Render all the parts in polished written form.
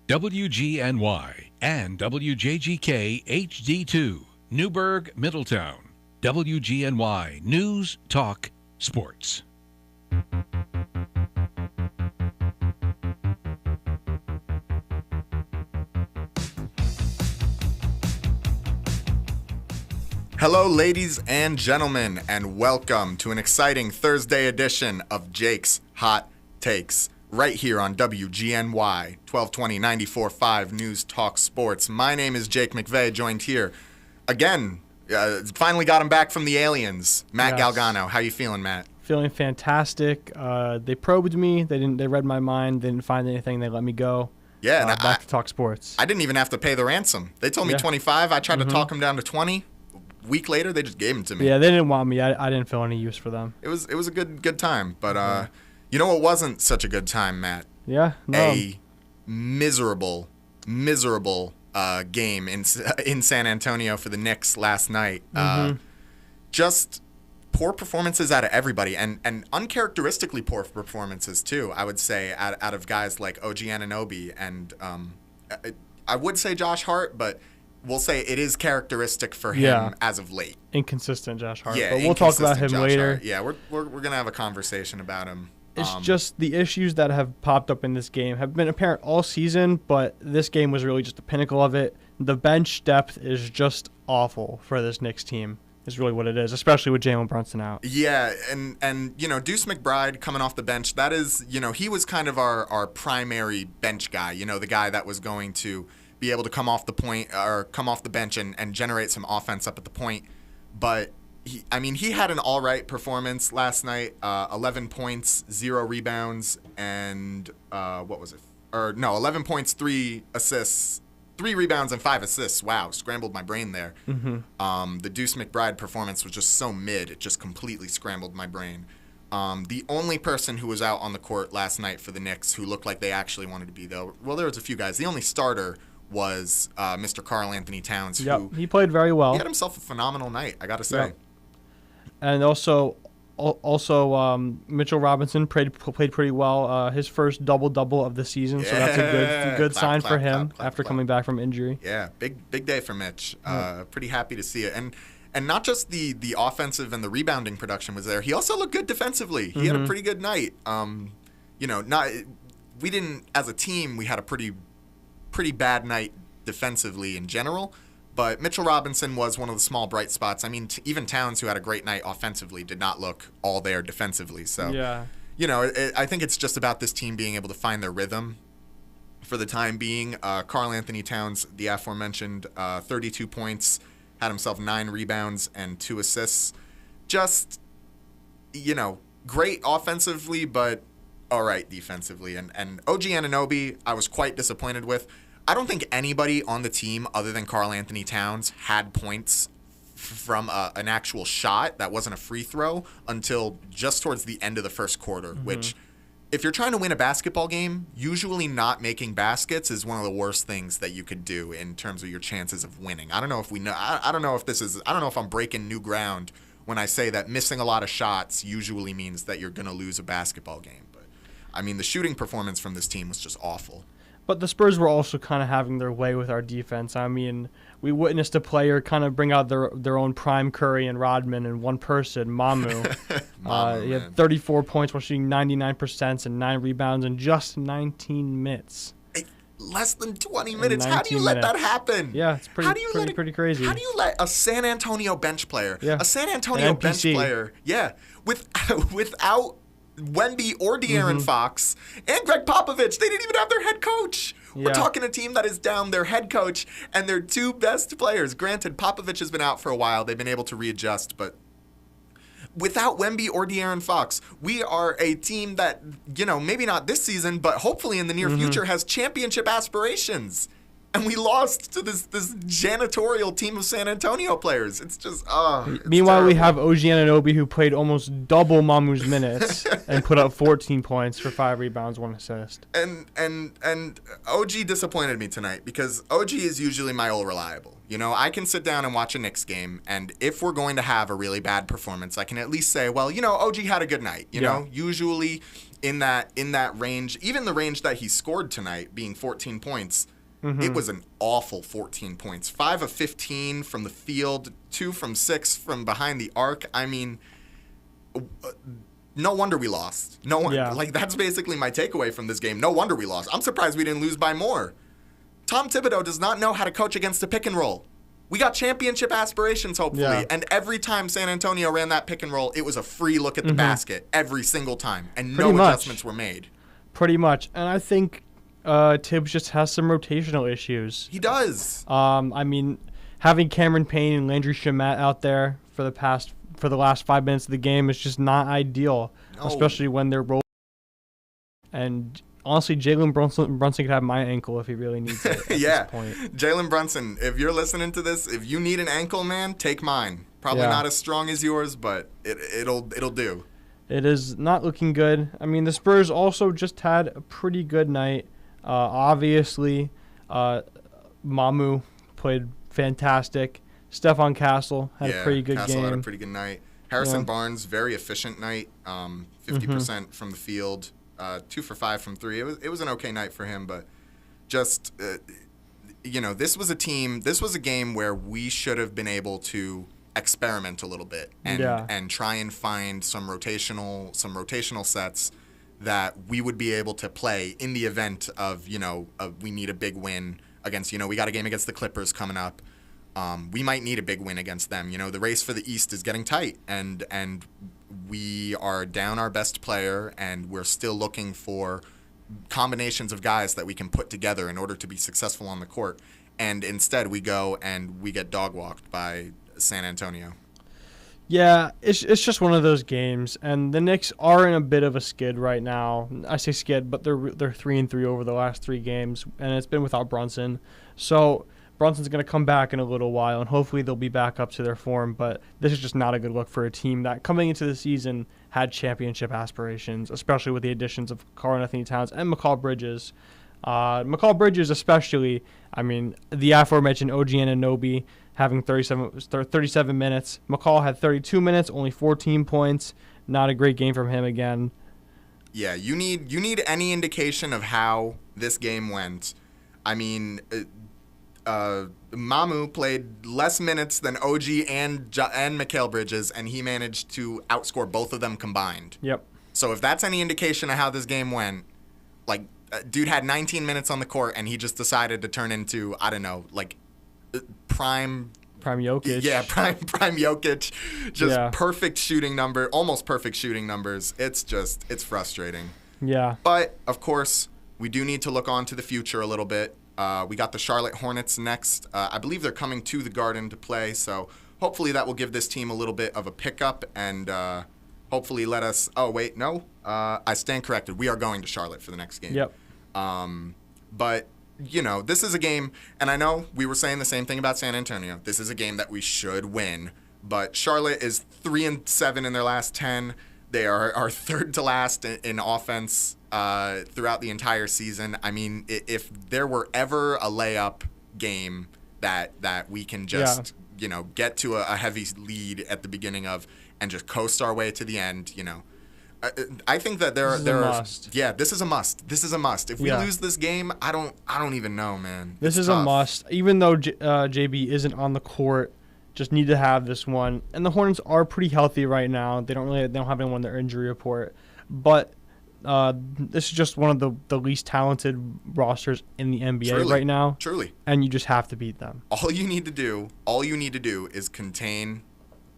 WGNY and WJGK HD2, Newburgh, Middletown. WGNY News, Talk, Sports. Hello, ladies and gentlemen, and welcome to an exciting Thursday edition of Jake's Hot Takes, right here on WGNY 1220 94.5 News Talk Sports. My name is Jake McVey, joined here again. Finally got him back from the aliens. Matt Yes. Galgano. How you feeling, Matt? Feeling fantastic. They probed me. They read my mind. They didn't find anything. They let me go. Yeah, and back to talk sports. I didn't even have to pay the ransom. They told me 25. I tried to talk them down to 20. Week later, they just gave them to me. Yeah, they didn't want me. I didn't feel any use for them. It was a good time, but you know what wasn't such a good time, Matt? Yeah, no. A miserable game in San Antonio for the Knicks last night. Just poor performances out of everybody, and uncharacteristically poor performances too, I would say, out of guys like OG Anunoby and I would say Josh Hart, but we'll say it is characteristic for him as of late. Inconsistent Josh Hart. Yeah, but we'll talk about him Josh later. Hart. Yeah, we're gonna have a conversation about him. It's just the issues that have popped up in this game have been apparent all season, but this game was really just the pinnacle of it. The bench depth is just awful for this Knicks team. Is really what it is, especially with Jalen Brunson out. Yeah, and Deuce McBride coming off the bench, that is, he was kind of our primary bench guy, the guy that was going to be able to come off the point or come off the bench and generate some offense up at the point. But he had an all right performance last night. 11 points, 0 rebounds, and 11 points, 3 assists, 3 rebounds and 5 assists. Wow, scrambled my brain there. The Deuce McBride performance was just so mid; it just completely scrambled my brain. The only person who was out on the court last night for the Knicks who looked like they actually wanted to be, though, well, there was a few guys. The only starter was Mr. Karl Anthony Towns. Who he played very well. He had himself a phenomenal night, I got to say. Yep. And also Mitchell Robinson played pretty well. His first double-double of the season, so that's a good sign for him after coming back from injury. Yeah, big day for Mitch. Pretty happy to see it. And not just the offensive and the rebounding production was there. He also looked good defensively. He had a pretty good night. We didn't, as a team, we had a pretty bad night defensively in general, but Mitchell Robinson was one of the small bright spots. I mean, even Towns, who had a great night offensively, did not look all there defensively. So, I think it's just about this team being able to find their rhythm for the time being. Karl Anthony Towns, the aforementioned, 32 points, had himself 9 rebounds and 2 assists. Just, great offensively, but all right defensively. And OG Anunoby, I was quite disappointed with. I don't think anybody on the team other than Karl Anthony Towns had points from an actual shot that wasn't a free throw until just towards the end of the first quarter, which, if you're trying to win a basketball game, usually not making baskets is one of the worst things that you could do in terms of your chances of winning. I don't know if I don't know if I'm breaking new ground when I say that missing a lot of shots usually means that you're going to lose a basketball game. The shooting performance from this team was just awful. But the Spurs were also kind of having their way with our defense. We witnessed a player kind of bring out their own prime Curry and Rodman in one person, Mamu. He had 34 points while shooting 99% and 9 rebounds in just 19 minutes. Less than 20 minutes. How do you let that happen? Yeah, it's pretty crazy. How do you let a San Antonio bench player, without Wemby or De'Aaron Fox and Greg Popovich, they didn't even have their head coach. We're talking a team that is down their head coach and their 2 best players. Granted, Popovich has been out for a while. They've been able to readjust, but without Wemby or De'Aaron Fox, we are a team that, maybe not this season, but hopefully in the near future has championship aspirations. And we lost to this janitorial team of San Antonio players. It's just, Meanwhile, we have OG Anunoby, who played almost double Mamu's minutes and put up 14 points for 5 rebounds, 1 assist. And OG disappointed me tonight because OG is usually my old reliable. I can sit down and watch a Knicks game, and if we're going to have a really bad performance, I can at least say, well, OG had a good night. Usually in that range, even the range that he scored tonight, being 14 points, it was an awful 14 points. 5 of 15 from the field, 2 from 6 from behind the arc. I mean, no wonder we lost. No one, like, that's basically my takeaway from this game. No wonder we lost. I'm surprised we didn't lose by more. Tom Thibodeau does not know how to coach against a pick and roll. We got championship aspirations, hopefully, and every time San Antonio ran that pick and roll, it was a free look at the basket every single time, and no adjustments were made. Pretty much, and I think Tibbs just has some rotational issues. He does. I mean, having Cameron Payne and Landry Shamet out there for the last 5 minutes of the game is just not ideal, especially when they're rolling. And honestly, Jalen Brunson could have my ankle if he really needs it at this point. Jalen Brunson, if you're listening to this, if you need an ankle, man, take mine. Probably not as strong as yours, but it'll do. It is not looking good. I mean, the Spurs also just had a pretty good night. Obviously, Mamu played fantastic. Stephon Castle had a pretty good game. Castle had a pretty good night. Harrison Barnes, very efficient night. 50% from the field. 2 for 5 from 3. It was an okay night for him, but just this was a game where we should have been able to experiment a little bit and try and find some rotational sets that we would be able to play in the event of we need a big win against we got a game against the Clippers coming up. We might need a big win against them. The race for the East is getting tight, and we are down our best player, and we're still looking for combinations of guys that we can put together in order to be successful on the court. And instead, we go and we get dog-walked by San Antonio. Yeah, it's just one of those games, and the Knicks are in a bit of a skid right now. I say skid, but they're 3-3 over the last 3 games, and it's been without Brunson. So Brunson's going to come back in a little while, and hopefully they'll be back up to their form. But this is just not a good look for a team that, coming into the season, had championship aspirations, especially with the additions of Karl-Anthony Towns and McCall Bridges. McCall Bridges especially, I mean, the aforementioned OG Anunoby having 37 minutes. McCall had 32 minutes, only 14 points. Not a great game from him again. Yeah, you need any indication of how this game went. I mean, Mamu played less minutes than OG and Mikal Bridges, and he managed to outscore both of them combined. Yep. So if that's any indication of how this game went, like, dude had 19 minutes on the court, and he just decided to turn into, I don't know, like, prime Jokic. Yeah, prime Jokic. Just perfect shooting number, almost perfect shooting numbers. It's frustrating. Yeah. But, of course, we do need to look on to the future a little bit. We got the Charlotte Hornets next. I believe they're coming to the Garden to play, so hopefully that will give this team a little bit of a pickup and hopefully let us – oh, wait, no. I stand corrected. We are going to Charlotte for the next game. Yep. But, this is a game – and I know we were saying the same thing about San Antonio. This is a game that we should win. But Charlotte is 3-7 in their last 10. They are third to last in offense throughout the entire season. I mean, if there were ever a layup game that we can just get to a heavy lead at the beginning of and just coast our way to the end, I think that there are must. Yeah, this is a must. This is a must. If we lose this game, I don't even know, man. This is tough. A must. Even though JB isn't on the court, just need to have this one. And the Hornets are pretty healthy right now. They don't have anyone on their injury report, but this is just one of the least talented rosters in the NBA right now. Truly. And you just have to beat them. All you need to do is contain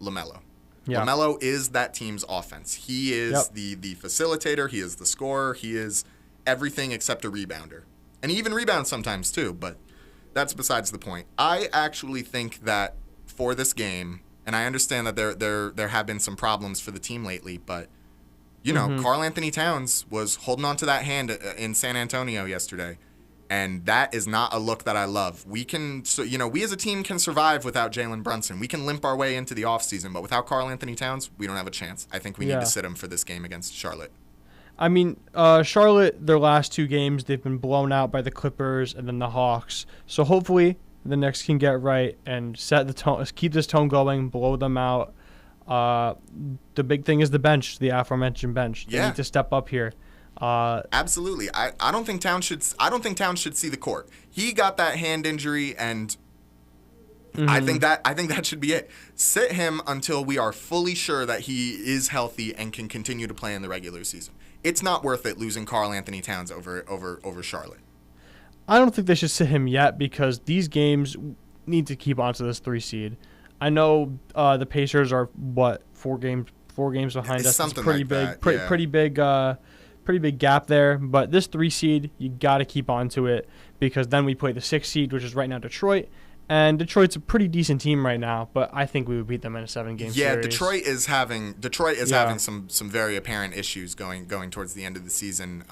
LaMelo. Yeah. LaMelo is that team's offense. He is the facilitator. He is the scorer. He is everything except a rebounder. And he even rebounds sometimes too, but that's besides the point. I actually think that for this game, and I understand that there have been some problems for the team lately, but Karl-Anthony Towns was holding on to that hand in San Antonio yesterday, and that is not a look that I love. We as a team can survive without Jalen Brunson. We can limp our way into the offseason, but without Karl-Anthony Towns, we don't have a chance. I think we need to sit him for this game against Charlotte. I mean, Charlotte, their last 2 games, they've been blown out by the Clippers and then the Hawks. So hopefully the Knicks can get right and set the tone, keep this tone going, blow them out. The big thing is the bench, the aforementioned bench. They need to step up here. Absolutely. I don't think Towns should see the court. He got that hand injury, and I think that should be it. Sit him until we are fully sure that he is healthy and can continue to play in the regular season. It's not worth it losing Karl Anthony Towns over Charlotte. I don't think they should sit him yet because these games need to keep on to this 3 seed. I know the Pacers are four games behind us. Something it's pretty like big, that, yeah. pretty big gap there. But this 3 seed, you got to keep on to it because then we play the 6 seed, which is right now Detroit. And Detroit's a pretty decent team right now, but I think we would beat them in a 7-game series. Yeah, Detroit is having some very apparent issues going towards the end of the season.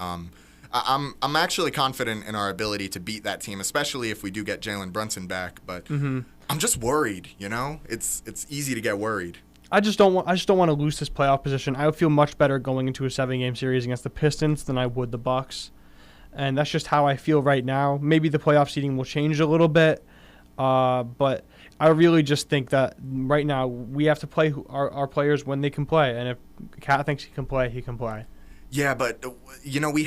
I'm actually confident in our ability to beat that team, especially if we do get Jalen Brunson back. But I'm just worried. It's easy to get worried. I just don't want to lose this playoff position. I would feel much better going into a 7-game series against the Pistons than I would the Bucks, and that's just how I feel right now. Maybe the playoff seeding will change a little bit. But I really just think that right now we have to play our players when they can play, and if Cat thinks he can play, he can play. Yeah, but we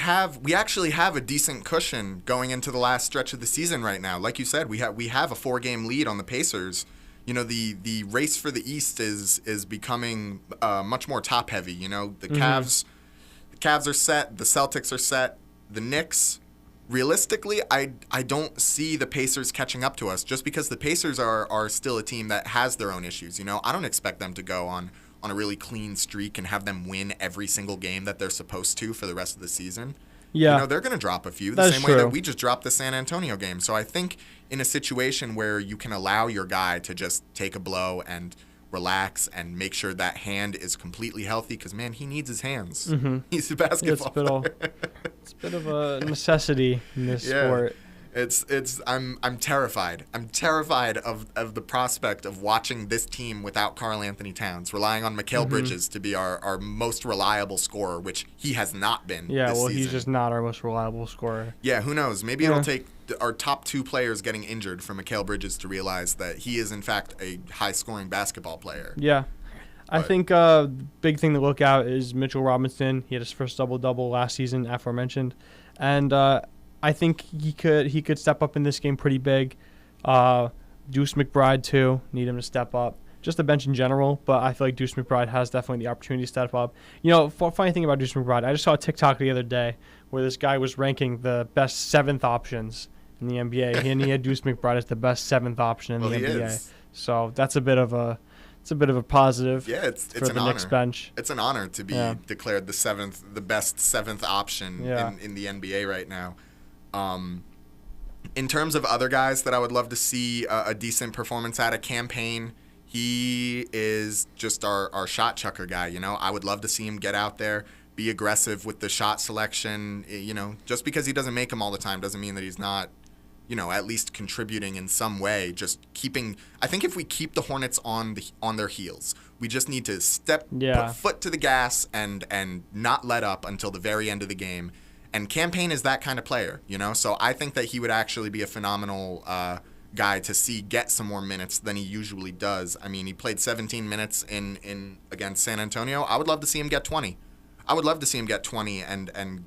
actually have a decent cushion going into the last stretch of the season right now. Like you said, we have a 4-game lead on the Pacers. The race for the East is becoming much more top heavy. The Cavs are set, the Celtics are set, the Knicks. Realistically, I don't see the Pacers catching up to us just because the Pacers are still a team that has their own issues. I don't expect them to go on a really clean streak and have them win every single game that they're supposed to for the rest of the season. Yeah. They're going to drop a few That's same true. way that we just dropped the San Antonio game. So I think in a situation where you can allow your guy to just take a blow and relax and make sure that hand is completely healthy because, man, he needs his hands. Mm-hmm. He's a basketball player. It's a bit of a necessity in this sport. I'm terrified. I'm terrified of the prospect of watching this team without Karl Anthony Towns, relying on Mikal Bridges to be our most reliable scorer, which he has not been this season. He's just not our most reliable scorer. Yeah, who knows? Maybe it'll take our top 2 players getting injured for Mikal Bridges to realize that he is, in fact, a high-scoring basketball player. Yeah. I think big thing to look out is Mitchell Robinson. He had his first double-double last season, aforementioned. And I think he could step up in this game pretty big. Deuce McBride, too. Need him to step up. Just the bench in general, but I feel like Deuce McBride has definitely the opportunity to step up. Funny thing about Deuce McBride, I just saw a TikTok the other day where this guy was ranking the best 7th options in the NBA, and he had Deuce McBride as the best 7th option in the NBA. Is. So that's a bit of a positive. Yeah, it's for an the honor. Knicks bench. It's an honor to be declared the best 7th option in the NBA right now. In terms of other guys that I would love to see a decent performance at, a Campaign, he is just our shot chucker guy. I would love to see him get out there, be aggressive with the shot selection. Just because he doesn't make them all the time doesn't mean that he's not, at least contributing in some way. Just keeping. I think if we keep the Hornets on their heels, we just need to put foot to the gas and not let up until the very end of the game. And Campaign is that kind of player, So I think that he would actually be a phenomenal guy to see get some more minutes than he usually does. I mean, he played 17 minutes in against San Antonio. I would love to see him get 20. I would love to see him get 20 and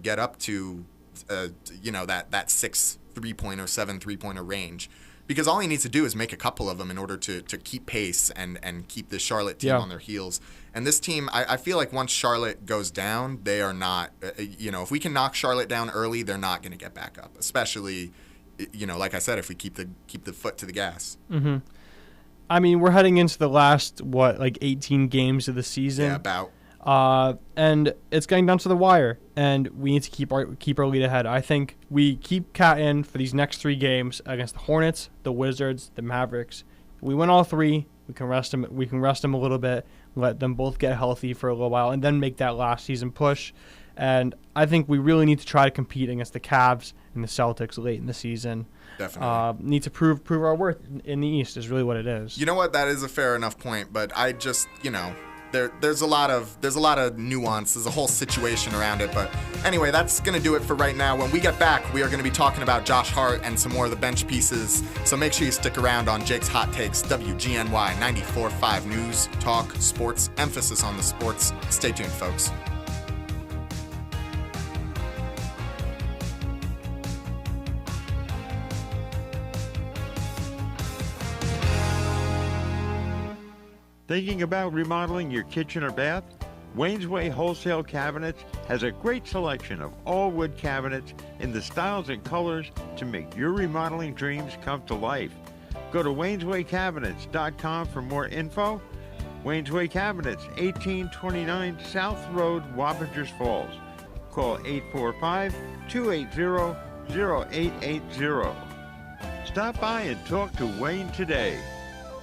get up to that 6 3-pointer, 7 3-pointer range. Because all he needs to do is make a couple of them in order to keep pace and keep the Charlotte team on their heels. And this team, I feel like once Charlotte goes down, they are not, if we can knock Charlotte down early, they're not going to get back up. Especially, like I said, if we keep the foot to the gas. Mm-hmm. I mean, we're heading into the last, 18 games of the season. Yeah, about. And it's getting down to the wire, and we need to keep our lead ahead. I think we keep Cat in for these next 3 games against the Hornets, the Wizards, the Mavericks. If we win all 3, we can rest him. We can rest him a little bit, let them both get healthy for a little while, and then make that last season push. And I think we really need to try to compete against the Cavs and the Celtics late in the season. Definitely. Need to prove our worth in the East is really what it is. You know what? That is a fair enough point, but I just, There's a lot of nuance. There's a whole situation around it. But anyway, that's going to do it for right now. When we get back, we are going to be talking about Josh Hart and some more of the bench pieces. So make sure you stick around on Jake's Hot Takes, WGNY 94.5 News, Talk, Sports, emphasis on the sports. Stay tuned, folks. Thinking about remodeling your kitchen or bath? Wayne's Way Wholesale Cabinets has a great selection of all wood cabinets in the styles and colors to make your remodeling dreams come to life. Go to wayneswaycabinets.com for more info. Wayne's Way Cabinets, 1829 South Road, Wappingers Falls. Call 845-280-0880. Stop by and talk to Wayne today.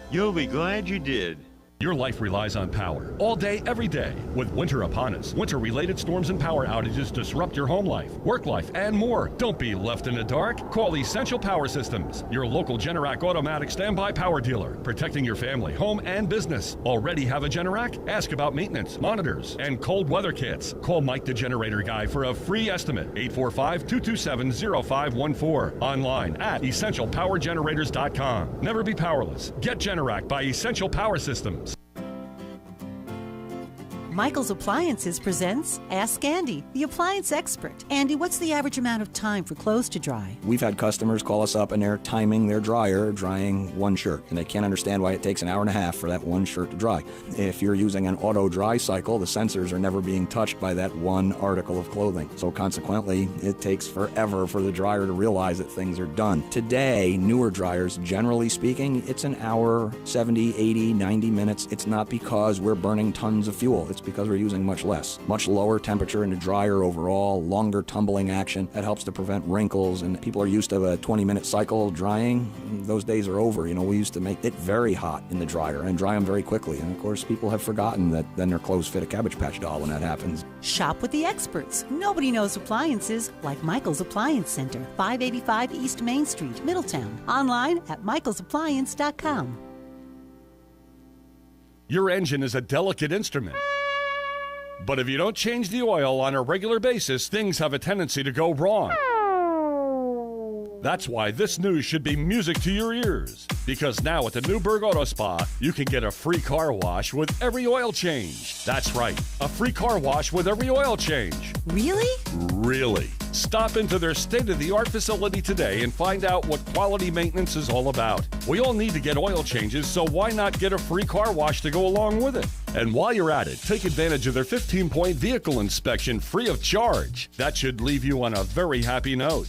You'll be glad you did. Your life relies on power all day, every day. With winter upon us, winter-related storms and power outages disrupt your home life, work life, and more. Don't be left in the dark. Call Essential Power Systems, your local Generac automatic standby power dealer, protecting your family, home, and business. Already have a Generac? Ask about maintenance, monitors, and cold weather kits. Call Mike the Generator Guy for a free estimate. 845-227-0514. Online at EssentialPowerGenerators.com. Never be powerless. Get Generac by Essential Power Systems. Michael's Appliances presents Ask Andy, the appliance expert. Andy, what's the average amount of time for clothes to dry? We've had customers call us up and they're timing their dryer, drying one shirt, and they can't understand why it takes an hour and a half for that one shirt to dry. If you're using an auto dry cycle, the sensors are never being touched by that one article of clothing. So consequently, it takes forever for the dryer to realize that things are done. Today, newer dryers, generally speaking, it's an hour, 70, 80, 90 minutes. It's not because we're burning tons of fuel. It's because we're using much less. Much lower temperature in the dryer overall, longer tumbling action. That helps to prevent wrinkles, and people are used to a 20-minute cycle drying. Those days are over. We used to make it very hot in the dryer and dry them very quickly. And of course, people have forgotten that then their clothes fit a Cabbage Patch doll when that happens. Shop with the experts. Nobody knows appliances like Michael's Appliance Center, 585 East Main Street, Middletown. Online at michaelsappliance.com. Your engine is a delicate instrument. But if you don't change the oil on a regular basis, things have a tendency to go wrong. That's why this news should be music to your ears. Because now at the Newburgh Auto Spa, you can get a free car wash with every oil change. That's right, a free car wash with every oil change. Really? Really. Stop into their state-of-the-art facility today and find out what quality maintenance is all about. We all need to get oil changes, so why not get a free car wash to go along with it? And while you're at it, take advantage of their 15-point vehicle inspection free of charge. That should leave you on a very happy note.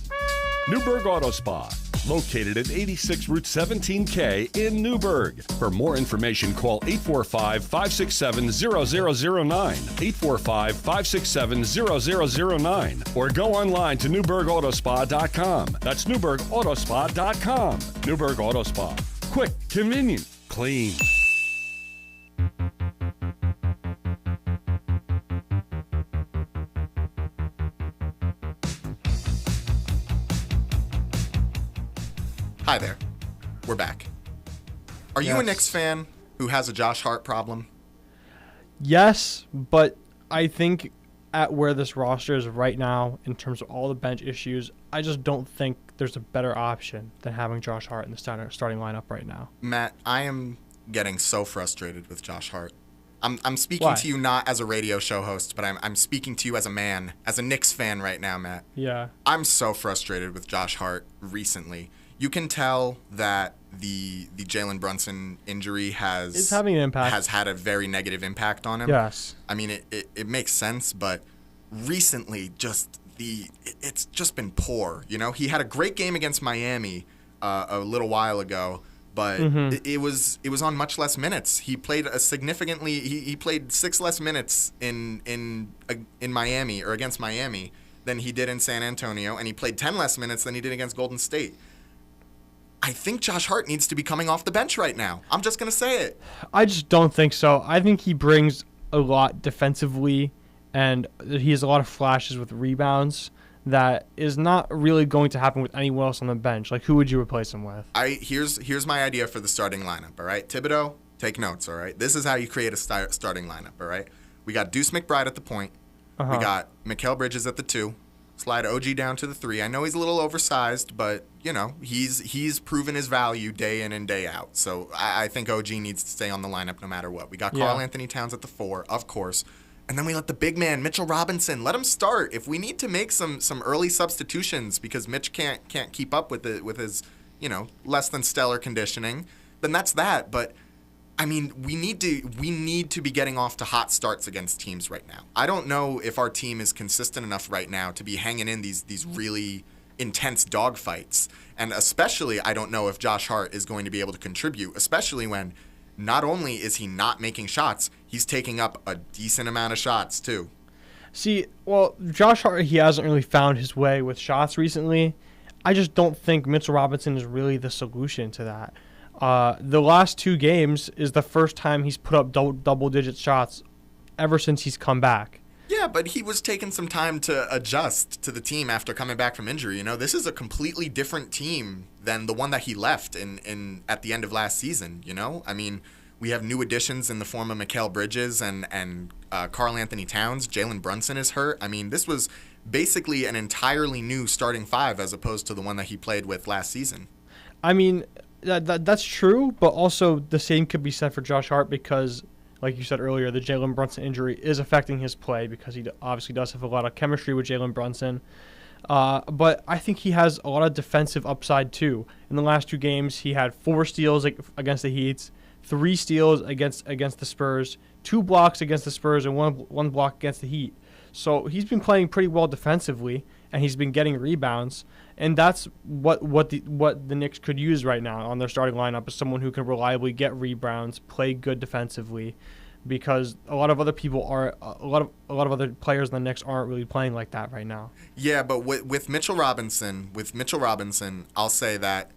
Newburgh Auto Spa, located at 86 Route 17K in Newburgh. For more information, call 845-567-0009, 845-567-0009, or go online to NewburghAutospa.com. That's NewburghAutospa.com. Newburgh Auto Spa. Quick, convenient, clean. Hi there. We're back. Are you a Knicks fan who has a Josh Hart problem? Yes, but I think at where this roster is right now, in terms of all the bench issues, I just don't think there's a better option than having Josh Hart in the starting lineup right now. Matt, I am getting so frustrated with Josh Hart. I'm speaking to you not as a radio show host, but I'm speaking to you as a man, as a Knicks fan right now, Matt. Yeah. I'm so frustrated with Josh Hart recently. You can tell that the Jalen Brunson injury is having an impact. Has had a very negative impact on him. Yes. I mean, it makes sense, but recently it's just been poor. He had a great game against Miami a little while ago, but it was on much less minutes. He played he played 6 less minutes in Miami or against Miami than he did in San Antonio, and he played 10 less minutes than he did against Golden State. I think Josh Hart needs to be coming off the bench right now. I'm just going to say it. I just don't think so. I think he brings a lot defensively, and he has a lot of flashes with rebounds that is not really going to happen with anyone else on the bench. Like, who would you replace him with? Here's my idea for the starting lineup, all right? Thibodeau, take notes, all right? This is how you create a starting lineup, all right? We got Deuce McBride at the point. We got Mikal Bridges at the 2. Slide OG down to the 3. I know he's a little oversized, but, he's proven his value day in and day out. So I think OG needs to stay on the lineup no matter what. We got Karl Anthony Towns at the 4, of course. And then we let the big man, Mitchell Robinson, let him start. If we need to make some early substitutions because Mitch can't keep up with his, less than stellar conditioning, then that's that. But I mean, we need to be getting off to hot starts against teams right now. I don't know if our team is consistent enough right now to be hanging in these really intense dogfights. And especially, I don't know if Josh Hart is going to be able to contribute, especially when not only is he not making shots, he's taking up a decent amount of shots too. See, well, Josh Hart, he hasn't really found his way with shots recently. I just don't think Mitchell Robinson is really the solution to that. The last 2 games is the first time he's put up double-digit shots ever since he's come back. Yeah, but he was taking some time to adjust to the team after coming back from injury. You know, this is a completely different team than the one that he left in at the end of last season, you know? I mean, we have new additions in the form of Mikal Bridges and Karl Anthony Towns. Jalen Brunson is hurt. I mean, this was basically an entirely new starting 5 as opposed to the one that he played with last season. I mean, that's true, but also the same could be said for Josh Hart because, like you said earlier, the Jalen Brunson injury is affecting his play because he obviously does have a lot of chemistry with Jalen Brunson. But I think he has a lot of defensive upside too. In the last 2 games, he had 4 steals against the Heat, 3 steals against the Spurs, 2 blocks against the Spurs, and one block against the Heat. So he's been playing pretty well defensively, and he's been getting rebounds. And that's what the Knicks could use right now on their starting lineup is someone who can reliably get rebounds, play good defensively, because a lot of other other players in the Knicks aren't really playing like that right now. Yeah, but with Mitchell Robinson, I'll say that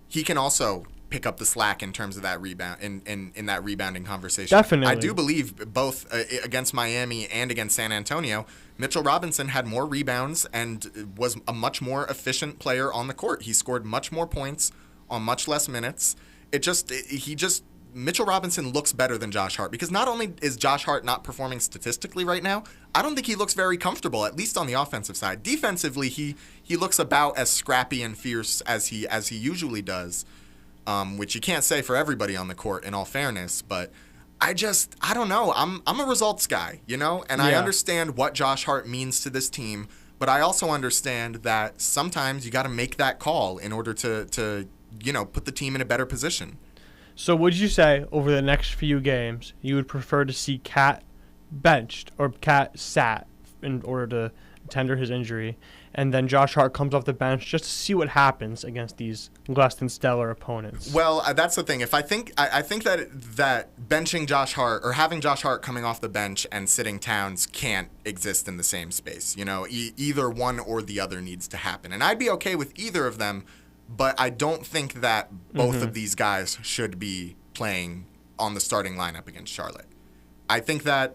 he can also pick up the slack in terms of that rebound in that rebounding conversation. Definitely. I do believe both against Miami and against San Antonio, Mitchell Robinson had more rebounds and was a much more efficient player on the court. He scored much more points on much less minutes. Mitchell Robinson looks better than Josh Hart because not only is Josh Hart not performing statistically right now, I don't think he looks very comfortable, at least on the offensive side. Defensively, he looks about as scrappy and fierce as he usually does. Which you can't say for everybody on the court, in all fairness. But I don't know. I'm a results guy, you know? And I understand what Josh Hart means to this team, but I also understand that sometimes you got to make that call in order to put the team in a better position. So would you say over the next few games you would prefer to see Cat benched or Cat sat in order to tender his injury, and then Josh Hart comes off the bench just to see what happens against these less than stellar opponents? Well, that's the thing. I think that benching Josh Hart or having Josh Hart coming off the bench and sitting Towns can't exist in the same space. You know, either one or the other needs to happen, and I'd be okay with either of them. But I don't think that both of these guys should be playing on the starting lineup against Charlotte. I think that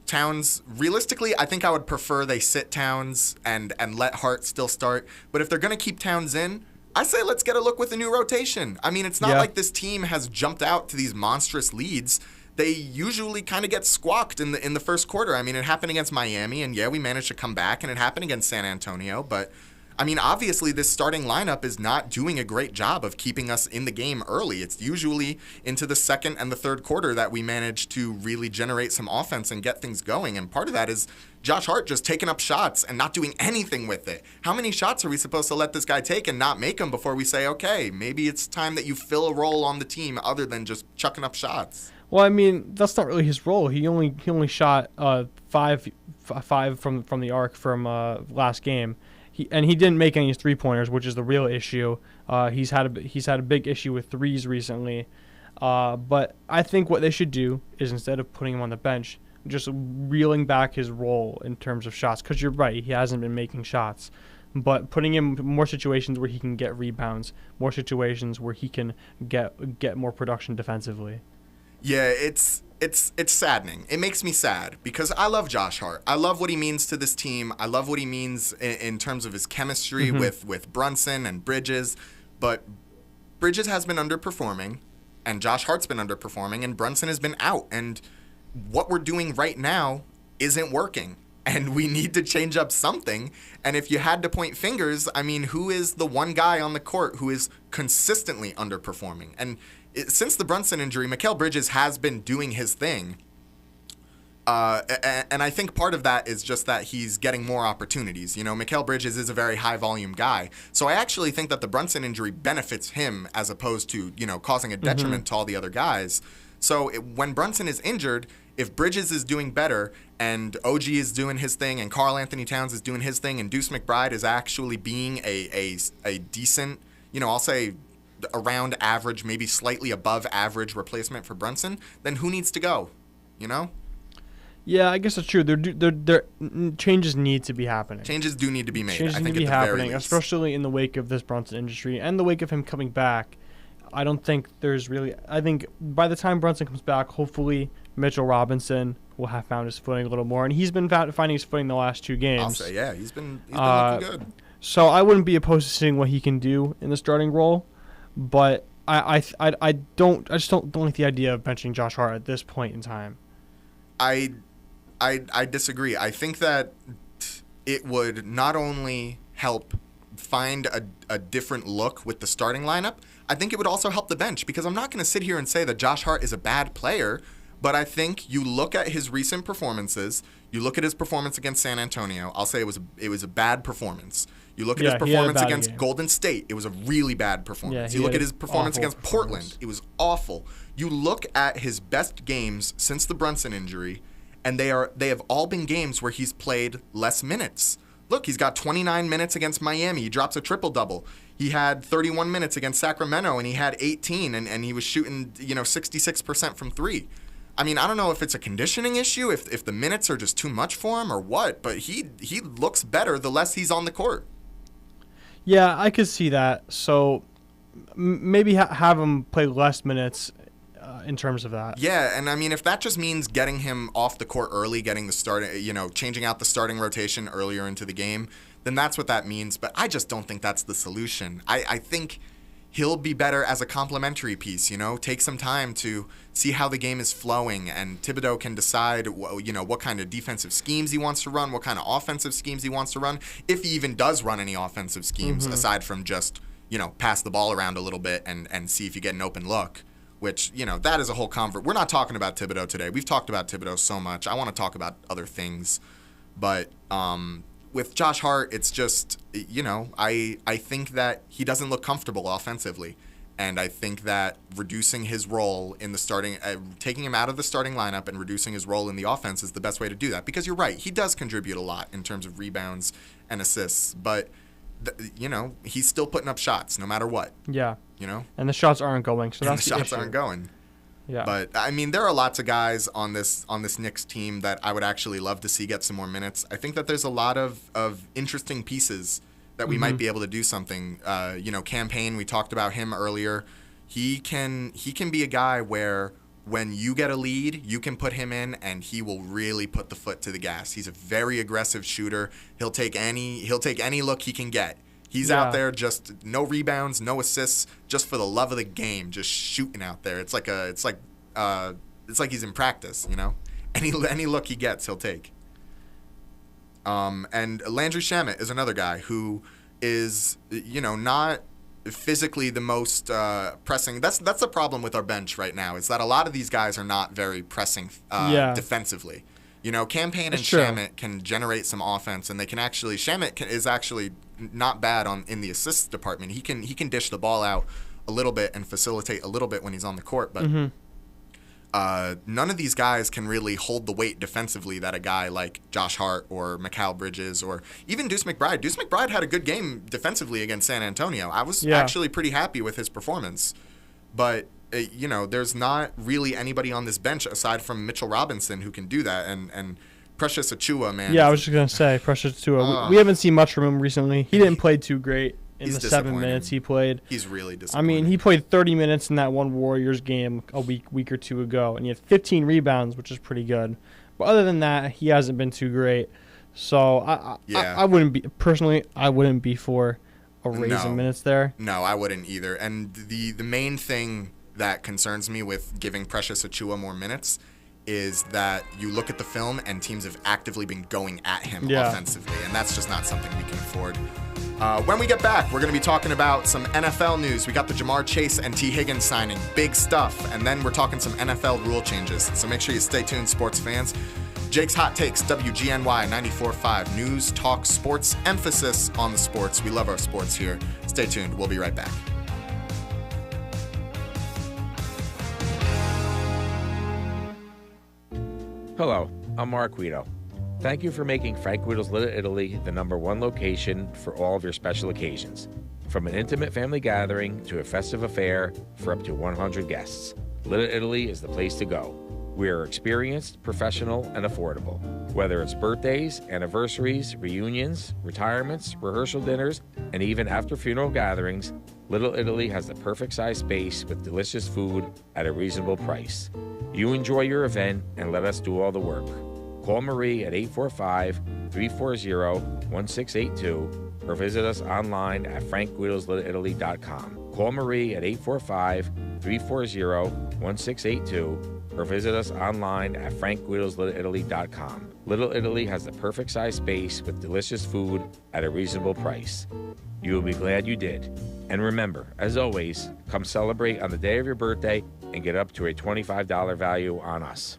Towns, realistically, I think I would prefer they sit Towns and let Hart still start. But if they're going to keep Towns in, I say let's get a look with a new rotation. I mean, it's not like this team has jumped out to these monstrous leads. They usually kind of get squawked in the first quarter. I mean, it happened against Miami, and we managed to come back, and it happened against San Antonio, but I mean, obviously, this starting lineup is not doing a great job of keeping us in the game early. It's usually into the second and the third quarter that we manage to really generate some offense and get things going. And part of that is Josh Hart just taking up shots and not doing anything with it. How many shots are we supposed to let this guy take and not make them before we say, okay, maybe it's time that you fill a role on the team other than just chucking up shots? Well, I mean, that's not really his role. He only shot five from the arc from last game. He didn't make any 3-pointers, which is the real issue. He's had a big issue with threes recently. But I think what they should do is instead of putting him on the bench, just reeling back his role in terms of shots. Because you're right, he hasn't been making shots. But putting him in more situations where he can get rebounds, more situations where he can get more production defensively. Yeah, it's saddening. It makes me sad because I love Josh Hart. I love what he means to this team. I love what he means in terms of his chemistry with Brunson and Bridges. But Bridges has been underperforming, and Josh Hart's been underperforming, and Brunson has been out. And what we're doing right now isn't working, and we need to change up something. And if you had to point fingers, I mean, who is the one guy on the court who is consistently underperforming? And since the Brunson injury, Mikal Bridges has been doing his thing. And I think part of that is just that he's getting more opportunities. You know, Mikal Bridges is a very high-volume guy. So I actually think that the Brunson injury benefits him as opposed to, causing a detriment to all the other guys. So when Brunson is injured, if Bridges is doing better and OG is doing his thing and Karl Anthony Towns is doing his thing and Deuce McBride is actually being a decent, I'll say around average, maybe slightly above average replacement for Brunson, then who needs to go, Yeah, I guess that's true. There changes need to be happening. Changes do need to be made. Changes I think need to be at the very happening, least. especially in the wake of this Brunson injury and the wake of him coming back. I don't think there's really. I think by the time Brunson comes back, hopefully Mitchell Robinson will have found his footing a little more, and he's been finding his footing the last 2 games. I'll say, yeah, he's been looking good. So I wouldn't be opposed to seeing what he can do in the starting role, but I just don't like the idea of benching Josh Hart at this point in time. I disagree. I think that it would not only help find a different look with the starting lineup, I think it would also help the bench, because I'm not going to sit here and say that Josh Hart is a bad player, but I think you look at his recent performances, you look at his performance against San Antonio, I'll say it was a bad performance. You look at his performance against Golden State, it was a really bad performance. You look at his performance against Portland, it was awful. You look at his best games since the Brunson injury, and they have all been games where he's played less minutes. Look, he's got 29 minutes against Miami. He drops a triple-double. He had 31 minutes against Sacramento, and he had 18, and he was shooting 66% from 3. I mean, I don't know if it's a conditioning issue, if the minutes are just too much for him or what, but he looks better the less he's on the court. Yeah, I could see that. So maybe have him play less minutes in terms of that. Yeah, and I mean, if that just means getting him off the court early, getting the starting, changing out the starting rotation earlier into the game, then that's what that means. But I just don't think that's the solution. I think he'll be better as a complementary piece, take some time to see how the game is flowing, and Thibodeau can decide, what kind of defensive schemes he wants to run, what kind of offensive schemes he wants to run, if he even does run any offensive schemes aside from just, pass the ball around a little bit and see if you get an open look, which, that is a whole We're not talking about Thibodeau today. We've talked about Thibodeau so much. I want to talk about other things, but with Josh Hart, it's just, I think that he doesn't look comfortable offensively. And I think that reducing his role in the starting, taking him out of the starting lineup and reducing his role in the offense is the best way to do that. Because you're right, he does contribute a lot in terms of rebounds and assists. But, he's still putting up shots no matter what. Yeah. And the shots aren't going. So that's the shots aren't going. Yeah. But I mean, there are lots of guys on this Knicks team that I would actually love to see get some more minutes. I think that there's a lot of interesting pieces that we might be able to do something. Campaign, we talked about him earlier. He can be a guy where when you get a lead, you can put him in and he will really put the foot to the gas. He's a very aggressive shooter. He'll take any look he can get. He's out there, just no rebounds, no assists, just for the love of the game, just shooting out there. It's like he's in practice, Any look he gets, he'll take. And Landry Shamet is another guy who is, not physically the most pressing. That's the problem with our bench right now, is that a lot of these guys are not very pressing defensively. Campaign and Shamet can generate some offense, and they can actually. Shamet is actually not bad in the assists department. He can dish the ball out a little bit and facilitate a little bit when he's on the court, but none of these guys can really hold the weight defensively that a guy like Josh Hart or Mikal Bridges or even Deuce McBride. Deuce McBride had a good game defensively against San Antonio. I was actually pretty happy with his performance, but there's not really anybody on this bench aside from Mitchell Robinson who can do that, and Precious Achiuwa, man. Yeah, I was just going to say, Precious Achiuwa. We haven't seen much from him recently. He didn't play too great in the 7 minutes he played. He's really disappointing. I mean, he played 30 minutes in that one Warriors game a week or two ago, and he had 15 rebounds, which is pretty good. But other than that, he hasn't been too great. So I wouldn't be, personally, I wouldn't be for a raise in minutes there. No, I wouldn't either. And the main thing that concerns me with giving Precious Achiuwa more minutes is that you look at the film and teams have actively been going at him offensively, and that's just not something we can afford. When we get back, we're going to be talking about some NFL news. We got the Jamar Chase and T. Higgins signing. Big stuff. And then we're talking some NFL rule changes. So make sure you stay tuned, sports fans. Jake's Hot Takes, WGNY 94.5. News, talk, sports, emphasis on the sports. We love our sports here. Stay tuned. We'll be right back. Hello, I'm Mark Guido. Thank you for making Frank Guido's Little Italy the #1 location for all of your special occasions. From an intimate family gathering to a festive affair for up to 100 guests, Little Italy is the place to go. We are experienced, professional, and affordable. Whether it's birthdays, anniversaries, reunions, retirements, rehearsal dinners, and even after funeral gatherings, Little Italy has the perfect size space with delicious food at a reasonable price. You enjoy your event and let us do all the work. Call Marie at 845-340-1682 or visit us online at frankguidoslittleitaly.com. Call Marie at 845-340-1682 or visit us online at frankguidoslittleitaly.com. Little Italy has the perfect size space with delicious food at a reasonable price. You will be glad you did. And remember, as always, come celebrate on the day of your birthday and get up to a $25 value on us.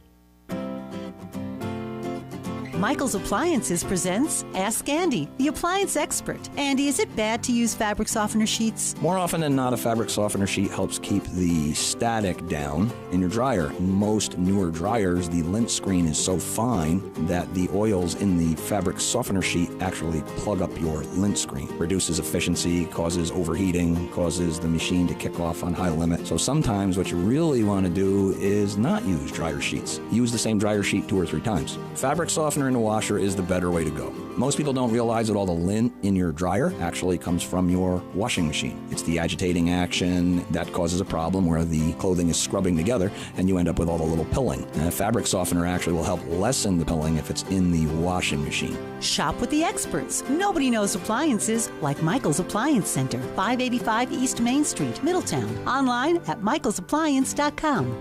Michael's Appliances presents Ask Andy, the appliance expert. Andy, is it bad to use fabric softener sheets? More often than not, a fabric softener sheet helps keep the static down in your dryer. In most newer dryers, the lint screen is so fine that the oils in the fabric softener sheet actually plug up your lint screen. Reduces efficiency, causes overheating, causes the machine to kick off on high limit. So sometimes what you really want to do is not use dryer sheets. Use the same dryer sheet 2 or 3 times. Fabric softener in the washer is the better way to go. Most people don't realize that all the lint in your dryer actually comes from your washing machine. It's the agitating action that causes a problem where the clothing is scrubbing together and you end up with all the little pilling. And a fabric softener actually will help lessen the pilling if it's in the washing machine. Shop with the experts. Nobody knows appliances like Michael's Appliance Center, 585 East Main Street, Middletown. Online at michaelsappliance.com.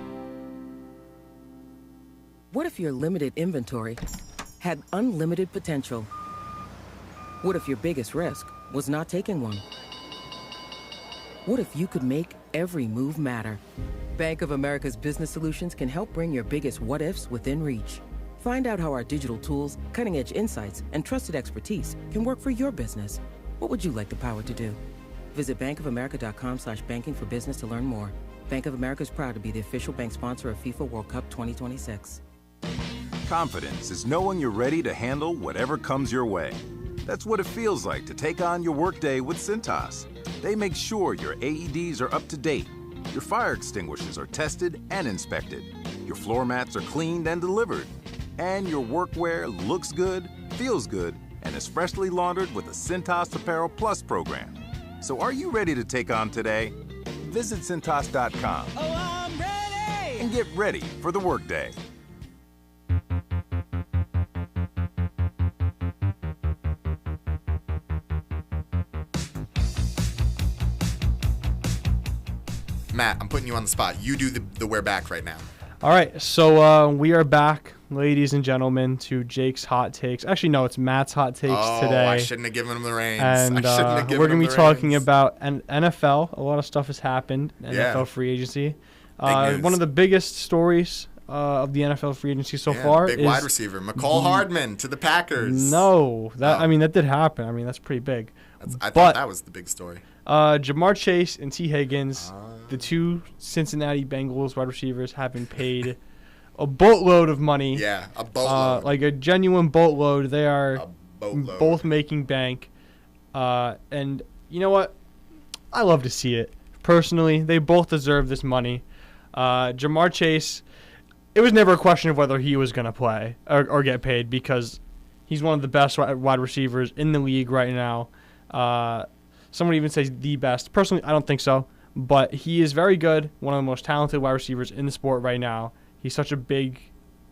What if your limited inventory had unlimited potential? What if your biggest risk was not taking one? What if you could make every move matter? Bank of America's Business Solutions can help bring your biggest what-ifs within reach. Find out how our digital tools, cutting-edge insights, and trusted expertise can work for your business. What would you like the power to do? Visit bankofamerica.com/banking for business to learn more. Bank of America is proud to be the official bank sponsor of FIFA World Cup 2026. Confidence is knowing you're ready to handle whatever comes your way. That's what it feels like to take on your workday with Cintas. They make sure your AEDs are up to date, your fire extinguishers are tested and inspected, your floor mats are cleaned and delivered, and your workwear looks good, feels good, and is freshly laundered with the Cintas Apparel Plus program. So are you ready to take on today? Visit Cintas.com and get ready for the workday. Matt, I'm putting you on the spot. You do the we're back right now. All right, so we are back, ladies and gentlemen, to Jake's hot takes. Actually, no, it's Matt's hot takes today. I shouldn't have given him the reins. And we're going to be talking about an NFL. A lot of stuff has happened. NFL free agency. One of the biggest stories of the NFL free agency so far big wide receiver McCall Hardman to the Packers. That did happen. That's pretty big. I thought that was the big story. Jamar Chase and T. Higgins, the 2 Cincinnati Bengals wide receivers, have been paid a boatload of money. Yeah, a boatload. Like a genuine boatload. They are both making bank. And you know what? I love to see it. Personally, they both deserve this money. Jamar Chase, it was never a question of whether he was going to play or get paid because he's one of the best wide receivers in the league right now. Someone even says the best. Personally, I don't think so. But he is very good, one of the most talented wide receivers in the sport right now. He's such a big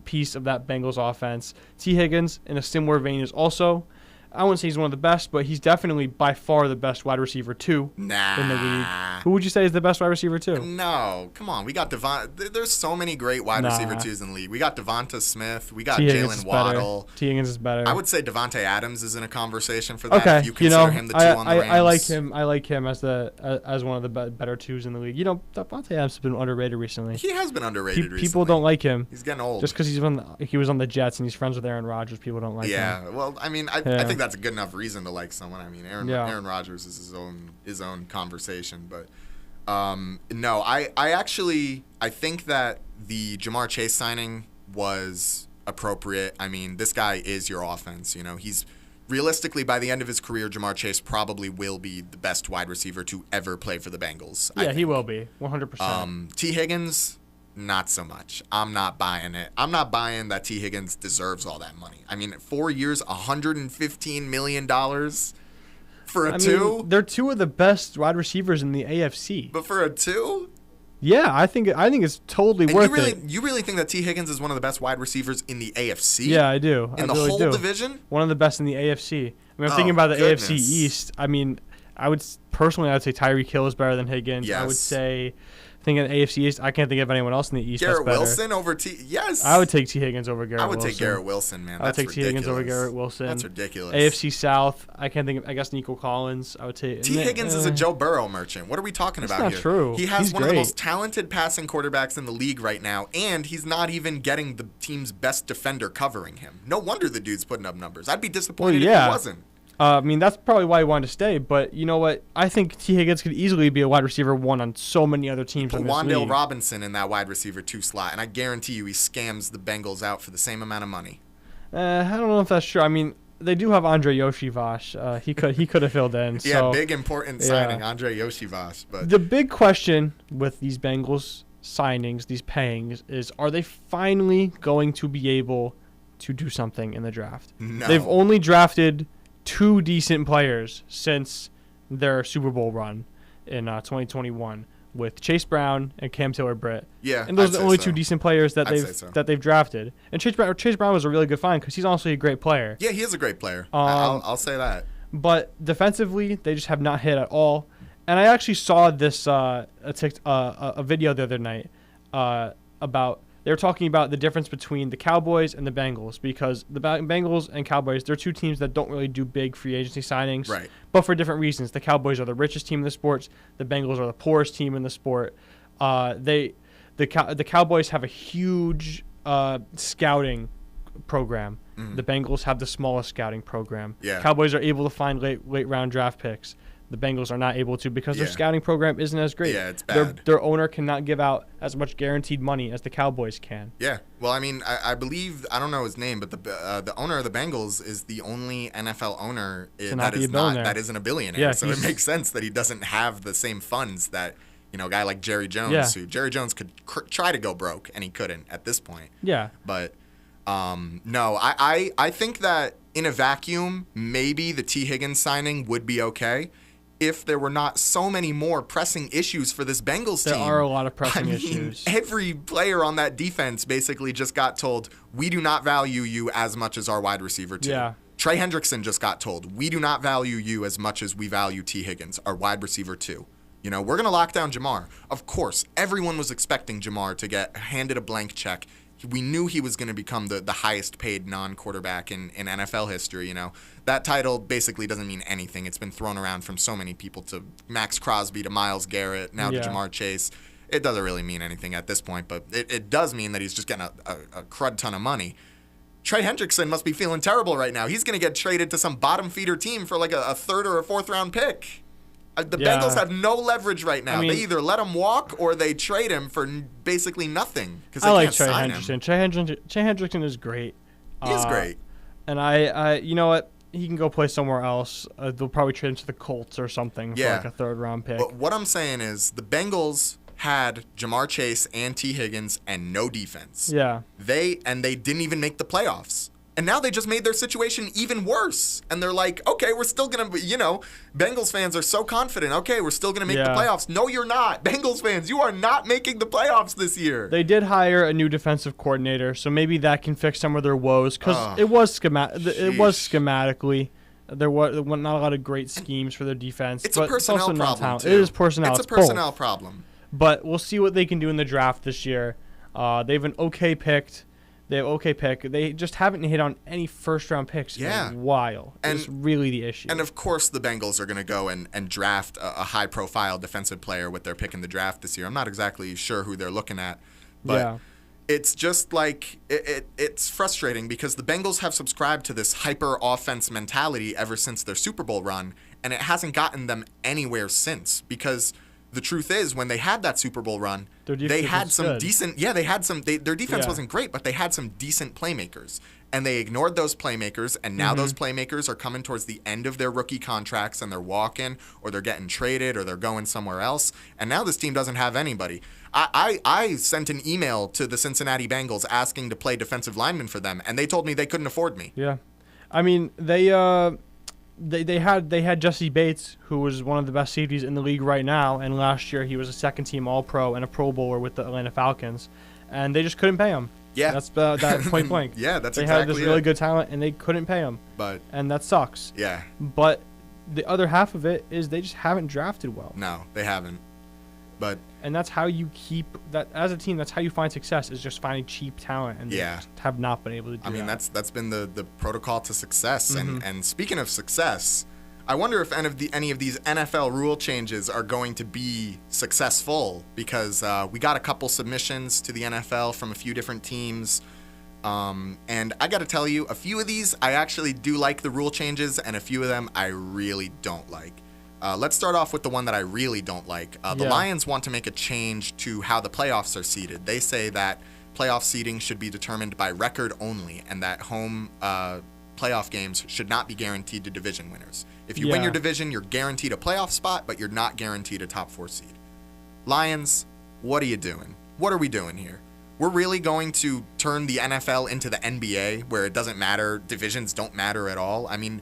piece of that Bengals offense. T. Higgins, in a similar vein, is also, I wouldn't say he's one of the best, but he's definitely by far the best wide receiver 2 in the league. Who would you say is the best wide receiver 2? No, come on. We got There's so many great wide receiver 2s in the league. We got Devonta Smith. We got Jalen Waddle. T. Higgins is better. I would say Devontae Adams is in a conversation for that. Okay, if you consider him the 2 on the Rams. I like him as one of the better 2s in the league. Devontae Adams has been underrated recently. He has been underrated recently. People don't like him. He's getting old. Just because he was on the Jets and he's friends with Aaron Rodgers, people don't like him. Yeah, well, I think that's a good enough reason to like someone. Aaron Rodgers is his own conversation, but no, I think that the Jamar Chase signing was appropriate. I mean, this guy is your offense. He's realistically, by the end of his career, Jamar Chase probably will be the best wide receiver to ever play for the Bengals. Yeah, he will be 100%. T. Higgins, not so much. I'm not buying it. I'm not buying that T. Higgins deserves all that money. I mean, 4 years, $115 million for a two. They're two of the best wide receivers in the AFC. But for a two? Yeah, I think it's totally worth it. You really think that T. Higgins is one of the best wide receivers in the AFC? Yeah, I do. In the really whole do. Division? One of the best in the AFC. I'm thinking about the AFC East. I mean, I would say Tyreek Hill is better than Higgins. Yes. I would say, thinking of the AFC East, I can't think of anyone else in the East Garrett that's better. Wilson over T. Yes. I would take T. Higgins over Garrett Wilson. I would take Garrett Wilson, man. I would take T. Higgins over Garrett Wilson. That's ridiculous. AFC South, I can't think of, I guess Nico Collins. I would take T. Higgins is a Joe Burrow merchant. What are we talking about here? That's not true. He has He's one great. of the most talented passing quarterbacks in the league right now, and he's not even getting the team's best defender covering him. No wonder the dude's putting up numbers. I'd be disappointed if he wasn't. I mean, that's probably why he wanted to stay. But you know what? I think T. Higgins could easily be a wide receiver 1 on so many other teams in this Wan'Dale league. Robinson in that wide receiver 2 slot, and I guarantee you he scams the Bengals out for the same amount of money. I don't know if that's true. I mean, they do have Andre Yoshivash. He could have filled in. Yeah, big important signing, Andre Yoshivash. But the big question with these Bengals signings, these payings, is are they finally going to be able to do something in the draft? No. They've only drafted 2 decent players since their Super Bowl run in 2021 with Chase Brown and Cam Taylor-Britt. Yeah, and those are the only so. 2 decent players that they've drafted. And Chase Brown was a really good find because he's honestly a great player. Yeah, he is a great player. I'll say that. But defensively, they just have not hit at all. And I actually saw this a video the other night about. They were talking about the difference between the Cowboys and the Bengals because the Bengals and Cowboys, they're 2 teams that don't really do big free agency signings, right? But for different reasons. The Cowboys are the richest team in the sport. The Bengals are the poorest team in the sport. The Cowboys have a huge scouting program. Mm-hmm. The Bengals have the smallest scouting program. Yeah. Cowboys are able to find late round draft picks. The Bengals are not able to because their scouting program isn't as great. Yeah, it's bad. Their owner cannot give out as much guaranteed money as the Cowboys can. Yeah. Well, I mean, I believe, I don't know his name, but the owner of the Bengals is the only NFL owner that isn't a billionaire. Yeah, so it makes sense that he doesn't have the same funds that, a guy like Jerry Jones, who Jerry Jones could try to go broke, and he couldn't at this point. Yeah. But, no, I think that in a vacuum, maybe the T. Higgins signing would be okay. If there were not so many more pressing issues for this Bengals team. There are a lot of pressing issues. Every player on that defense basically just got told, we do not value you as much as our wide receiver 2. Yeah. Trey Hendrickson just got told, we do not value you as much as we value T. Higgins, our wide receiver 2. We're going to lock down Jamar. Of course, everyone was expecting Jamar to get handed a blank check. We knew he was going to become the highest paid non-quarterback in NFL history, That title basically doesn't mean anything. It's been thrown around from so many people to Max Crosby to Myles Garrett, now to Jamar Chase. It doesn't really mean anything at this point, but it does mean that he's just getting a crud ton of money. Trey Hendrickson must be feeling terrible right now. He's going to get traded to some bottom feeder team for like a 3rd or a 4th round pick. The Bengals have no leverage right now. They either let him walk or they trade him for basically nothing. I like Trey Hendrickson. Trey Hendrickson is great. He is great. And I you know what? He can go play somewhere else. They'll probably trade him to the Colts or something for like a 3rd round pick. But what I'm saying is the Bengals had Jamar Chase and T. Higgins and no defense. Yeah. They didn't even make the playoffs. And now they just made their situation even worse. And they're like, okay, we're still going to, Bengals fans are so confident. Okay, we're still going to make the playoffs. No, you're not. Bengals fans, you are not making the playoffs this year. They did hire a new defensive coordinator, so maybe that can fix some of their woes. Because it was schematically. There was not a lot of great schemes for their defense. It's a personnel problem, too. It is personnel. It's a personnel problem. But we'll see what they can do in the draft this year. They have an okay pick. They just haven't hit on any first-round picks in a while. It's really the issue. And, of course, the Bengals are going to go and draft a high-profile defensive player with their pick in the draft this year. I'm not exactly sure who they're looking at. But it's just like it's frustrating because the Bengals have subscribed to this hyper-offense mentality ever since their Super Bowl run, and it hasn't gotten them anywhere since because the truth is, when they had that Super Bowl run, they had some good. decent. Yeah, they had some. Their defense Yeah. wasn't great, but they had some decent playmakers, and they ignored those playmakers. And now those playmakers are coming towards the end of their rookie contracts, and they're walking, or they're getting traded, or they're going somewhere else. And now this team doesn't have anybody. I sent an email to the Cincinnati Bengals asking to play defensive linemen for them, and they told me they couldn't afford me. Yeah, I mean they had Jesse Bates, who was one of the best safeties in the league right now, and last year he was a second-team All-Pro and a Pro Bowler with the Atlanta Falcons, and they just couldn't pay him. Yeah, that's that point blank. Yeah, that's they exactly had this really good talent, and they couldn't pay him. And that sucks. Yeah. But the other half of it is they just haven't drafted well. No, they haven't. And that's how you keep that as a team. That's how you find success, is just finding cheap talent, and they just have not been able to do that. I mean, that's been the protocol to success. And speaking of success, I wonder if any of these NFL rule changes are going to be successful, because we got a couple submissions to the NFL from a few different teams. And I got to tell you, a few of these I actually do like the rule changes, and a few of them I really don't like. Let's start off with the one that I really don't like. The Lions want to make a change to how the playoffs are seeded. They say that playoff seeding should be determined by record only, and that home playoff games should not be guaranteed to division winners. If you win your division, you're guaranteed a playoff spot, but you're not guaranteed a top 4 seed. Lions, what are you doing? What are we doing here? We're really going to turn the NFL into the NBA, where it doesn't matter, divisions don't matter at all? I mean,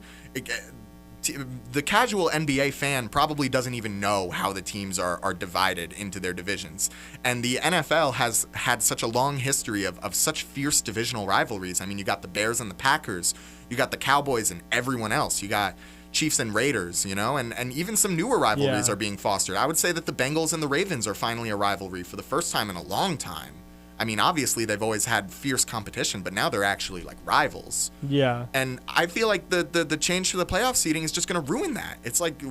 the casual NBA fan probably doesn't even know how the teams are divided into their divisions. And the NFL has had such a long history of such fierce divisional rivalries. I mean, you got the Bears and the Packers, you got the Cowboys and everyone else, you got Chiefs and Raiders, and even some newer rivalries are being fostered. I would say that the Bengals and the Ravens are finally a rivalry for the first time in a long time. I mean, obviously they've always had fierce competition, but now they're actually like rivals. Yeah. And I feel like the change to the playoff seeding is just going to ruin that. It's like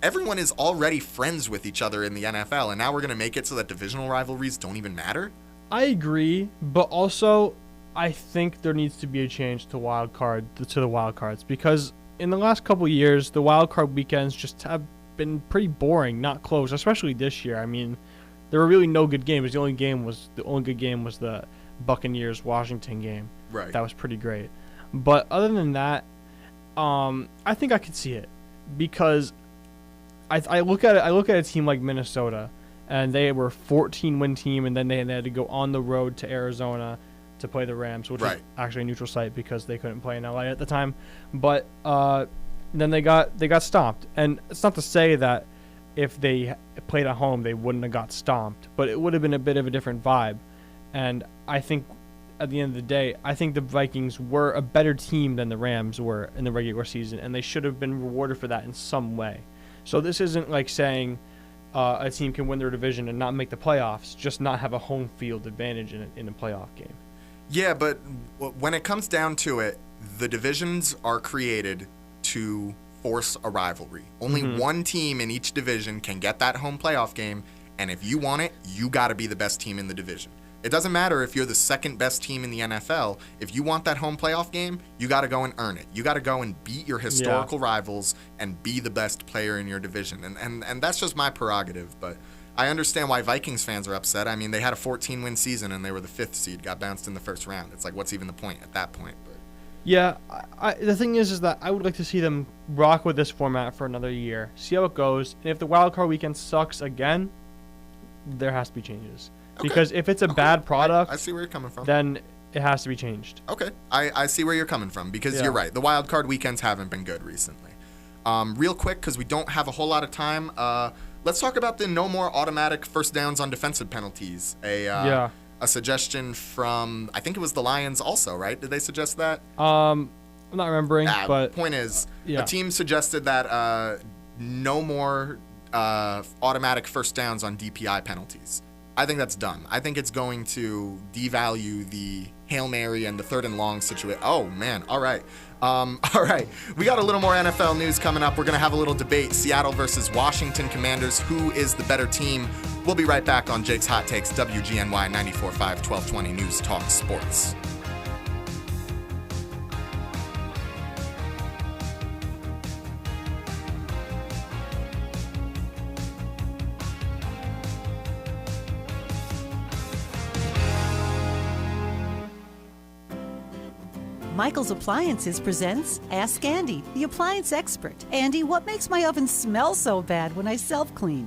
everyone is already friends with each other in the NFL, and now we're going to make it so that divisional rivalries don't even matter? I agree, but also I think there needs to be a change to the wild cards, because in the last couple of years, the wild card weekends just have been pretty boring, not close, especially this year. I mean, there were really no good games. The only good game was the Buccaneers-Washington game. Right. That was pretty great. But other than that, I think I could see it, because I look at a team like Minnesota, and they were a 14-win team, and then they had to go on the road to Arizona to play the Rams, which was actually a neutral site because they couldn't play in LA at the time. But then they got stomped, and it's not to say that if they played at home, they wouldn't have got stomped, but it would have been a bit of a different vibe. And I think at the end of the day, I think the Vikings were a better team than the Rams were in the regular season, and they should have been rewarded for that in some way. So this isn't like saying a team can win their division and not make the playoffs, just not have a home field advantage in a playoff game. Yeah, but when it comes down to it, the divisions are created to force a rivalry. Only one team in each division can get that home playoff game, and if you want it, you got to be the best team in the division. It doesn't matter if you're the second best team in the NFL. If you want that home playoff game, you got to go and earn it. You got to go and beat your historical rivals and be the best player in your division. And that's just my prerogative, but I understand why Vikings fans are upset. I mean, they had a 14-win season and they were the 5th seed, got bounced in the first round. It's like, what's even the point at that point? But yeah, the thing is that I would like to see them rock with this format for another year, see how it goes, and if the wild card weekend sucks again, there has to be changes. Okay. Because if it's a bad product, I see where you're coming from. Then it has to be changed. Okay, I see where you're coming from, because you're right. The wild card weekends haven't been good recently. Real quick, because we don't have a whole lot of time, let's talk about the no more automatic first downs on defensive penalties. A suggestion from, I think it was the Lions also, right? Did they suggest that? I'm not remembering, but point is, a team suggested that no more automatic first downs on DPI penalties. I think that's dumb. I think it's going to devalue the Hail Mary and the 3rd and long situation. Oh, man. All right. All right. We got a little more NFL news coming up. We're going to have a little debate. Seattle versus Washington Commanders. Who is the better team? We'll be right back on Jake's Hot Takes, WGNY 94.5, 1220 News Talk Sports. Michael's Appliances presents Ask Andy, the appliance expert. Andy, what makes my oven smell so bad when I self-clean?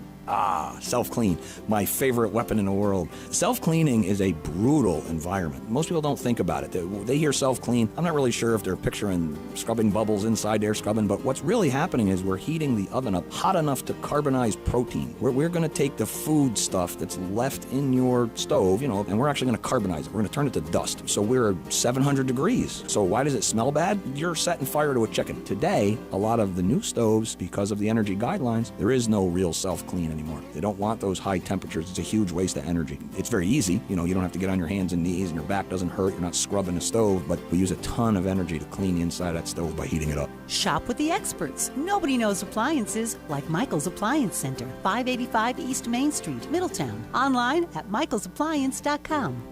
Self-clean, my favorite weapon in the world. Self-cleaning is a brutal environment. Most people don't think about it. They hear self-clean. I'm not really sure if they're picturing scrubbing bubbles inside there, scrubbing, but what's really happening is we're heating the oven up hot enough to carbonize protein. We're going to take the food stuff that's left in your stove, and we're actually going to carbonize it. We're going to turn it to dust. So we're at 700 degrees. So why does it smell bad? You're setting fire to a chicken. Today, a lot of the new stoves, because of the energy guidelines, there is no real self-clean anymore. They don't want those high temperatures. It's a huge waste of energy. It's very easy. You don't have to get on your hands and knees and your back doesn't hurt. You're not scrubbing a stove, but we use a ton of energy to clean the inside of that stove by heating it up. Shop with the experts. Nobody knows appliances like Michael's Appliance Center, 585 East Main Street, Middletown. Online at michaelsappliance.com.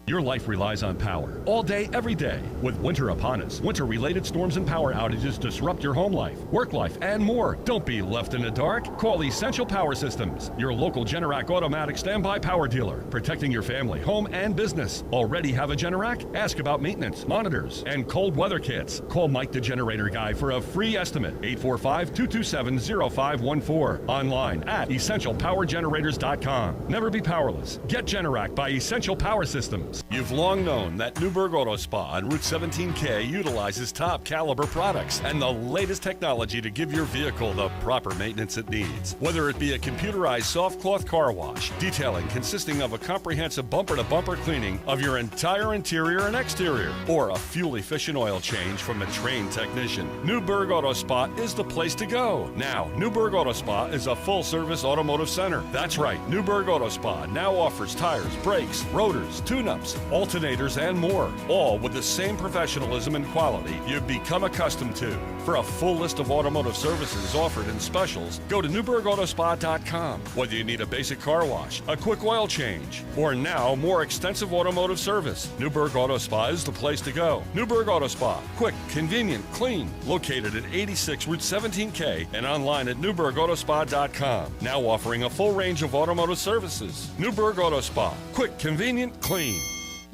Your life relies on power all day, every day. With winter upon us, winter-related storms and power outages disrupt your home life, work life, and more. Don't be left in the dark. Call Essential Power Systems, your local Generac automatic standby power dealer, protecting your family, home, and business. Already have a Generac? Ask about maintenance, monitors, and cold weather kits. Call Mike the Generator Guy for a free estimate. 845-227-0514. Online at EssentialPowerGenerators.com. Never be powerless. Get Generac by Essential Power Systems. You've long known that Newburgh Auto Spa on Route 17K utilizes top caliber products and the latest technology to give your vehicle the proper maintenance it needs. Whether it be a computerized soft cloth car wash, detailing consisting of a comprehensive bumper-to-bumper cleaning of your entire interior and exterior, or a fuel-efficient oil change from a trained technician, Newburgh Auto Spa is the place to go. Now, Newburgh Auto Spa is a full-service automotive center. That's right, Newburgh Auto Spa now offers tires, brakes, rotors, tune-ups, alternators, and more, all with the same professionalism and quality you've become accustomed to. For a full list of automotive services offered in specials, go to NewburghAutospa.com. Whether you need a basic car wash, a quick oil change, or now more extensive automotive service, Newburgh Auto Spa is the place to go. Newburgh Auto Spa, quick, convenient, clean, located at 86 Route 17K and online at NewburghAutospa.com. Now offering a full range of automotive services. Newburgh Auto Spa, quick, convenient, clean.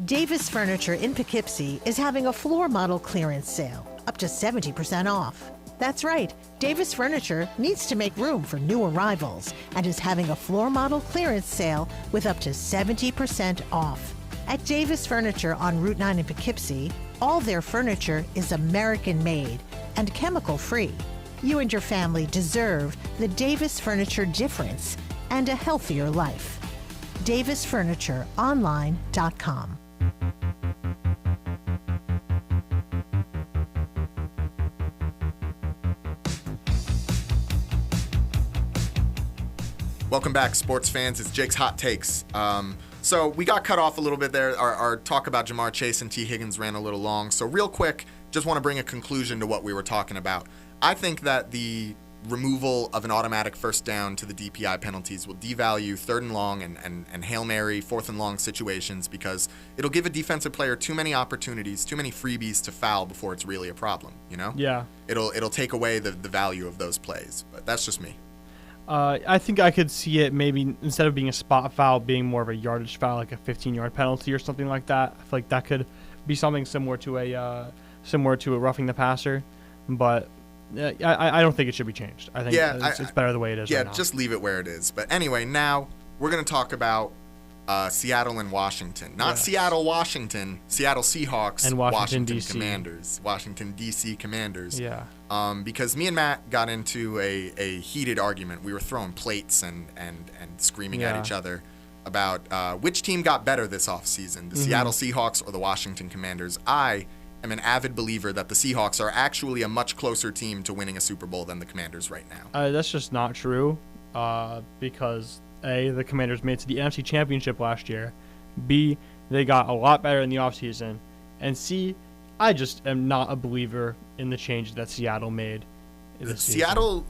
Davis Furniture in Poughkeepsie is having a floor model clearance sale, up to 70% off. That's right, Davis Furniture needs to make room for new arrivals and is having a floor model clearance sale with up to 70% off. At Davis Furniture on Route 9 in Poughkeepsie, all their furniture is American-made and chemical-free. You and your family deserve the Davis Furniture difference and a healthier life. DavisFurnitureOnline.com. Welcome back, sports fans. It's Jake's Hot Takes. So we got cut off a little bit there. Our talk about Jamar Chase and T. Higgins ran a little long. So real quick, just want to bring a conclusion to what we were talking about. I think that the removal of an automatic first down to the DPI penalties will devalue third and long and Hail Mary, fourth and long situations, because it'll give a defensive player too many opportunities, too many freebies to foul before it's really a problem, Yeah. It'll take away the value of those plays, but that's just me. I think I could see it maybe instead of being a spot foul, being more of a yardage foul, like a 15-yard penalty or something like that. I feel like that could be something similar to a roughing the passer, but I don't think it should be changed. I think it's better the way it is. Yeah, right now. Just leave it where it is. But anyway, now we're going to talk about Seattle and Washington. Not Seattle, Washington. Seattle Seahawks and Washington DC Commanders. Washington DC Commanders. Yeah. Because me and Matt got into a heated argument. We were throwing plates and screaming at each other about which team got better this offseason, the Seattle Seahawks or the Washington Commanders. I am an avid believer that the Seahawks are actually a much closer team to winning a Super Bowl than the Commanders right now. That's just not true because A, the Commanders made it to the NFC Championship last year. B, they got a lot better in the offseason. And C, I just am not a believer in the change that Seattle made. Seattle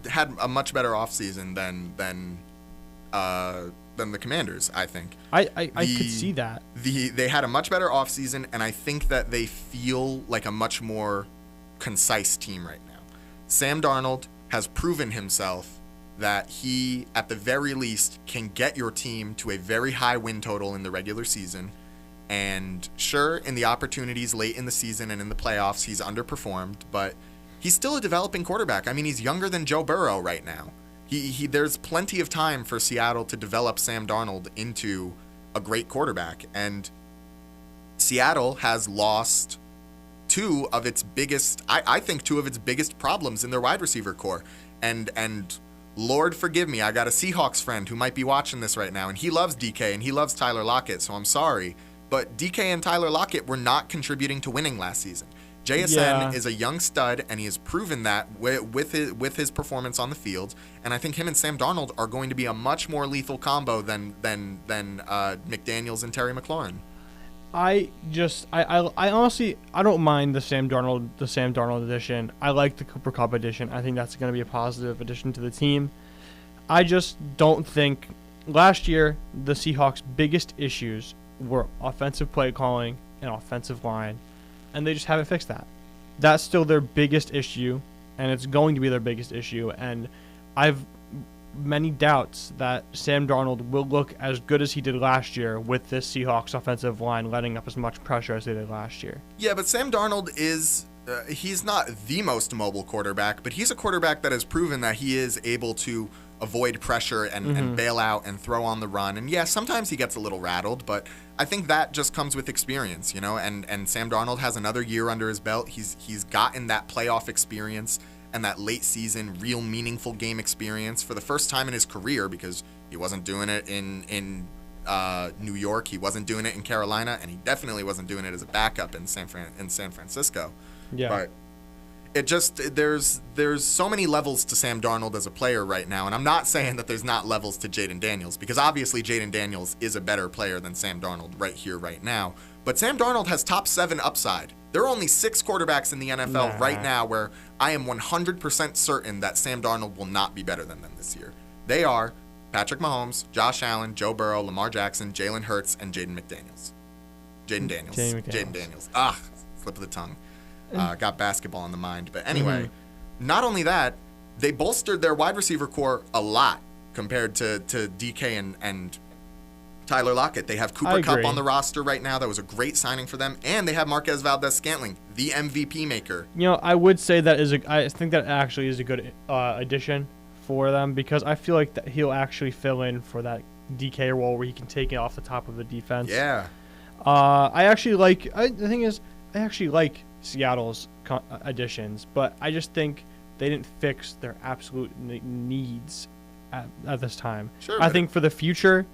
had a much better offseason than the Commanders, I think. I could see that. They had a much better offseason, and I think that they feel like a much more concise team right now. Sam Darnold has proven himself that he, at the very least, can get your team to a very high win total in the regular season. And sure, in the opportunities late in the season and in the playoffs, he's underperformed, but he's still a developing quarterback. I mean, he's younger than Joe Burrow right now. There's plenty of time for Seattle to develop Sam Darnold into a great quarterback. And Seattle has lost two of its biggest problems in their wide receiver core. And Lord forgive me, I got a Seahawks friend who might be watching this right now, and he loves DK and he loves Tyler Lockett, so I'm sorry. But DK and Tyler Lockett were not contributing to winning last season. JSN is a young stud, and he has proven that with his performance on the field. And I think him and Sam Darnold are going to be a much more lethal combo than McDaniels and Terry McLaurin. I honestly don't mind the Sam Darnold edition. I like the Cooper Kupp edition. I think that's going to be a positive addition to the team. I just don't think last year the Seahawks' biggest issues were offensive play calling and offensive line, and they just haven't fixed that. That's still their biggest issue, and it's going to be their biggest issue. And I've many doubts that Sam Darnold will look as good as he did last year with this Seahawks offensive line letting up as much pressure as they did last year. Yeah, but Sam Darnold is he's not the most mobile quarterback, but he's a quarterback that has proven that he is able to avoid pressure and bail out and throw on the run. And yeah, sometimes he gets a little rattled, but I think that just comes with experience, you know, and Sam Darnold has another year under his belt. He's gotten that playoff experience and that late season real meaningful game experience for the first time in his career, because he wasn't doing it in New York, he wasn't doing it in Carolina, and he definitely wasn't doing it as a backup in San Francisco. Yeah. But it just there's so many levels to Sam Darnold as a player right now, and I'm not saying that there's not levels to Jaden Daniels, because obviously Jaden Daniels is a better player than Sam Darnold right here, right now. But Sam Darnold has top 7 upside. There are only 6 quarterbacks in the NFL right now where I am 100% certain that Sam Darnold will not be better than them this year. They are Patrick Mahomes, Josh Allen, Joe Burrow, Lamar Jackson, Jalen Hurts, and Jaden Daniels. Slip of the tongue. Got basketball on the mind. But anyway, not only that, they bolstered their wide receiver core a lot compared to DK and Tyler Lockett. They have Cooper Kupp on the roster right now. That was a great signing for them. And they have Marquez Valdez-Scantling, the MVP maker. You know, I would say I think that actually is a good addition for them, because I feel like that he'll actually fill in for that DK role where he can take it off the top of the defense. Yeah. The thing is, I actually like Seattle's additions, but I just think they didn't fix their absolute needs at this time. Sure. I think for the future,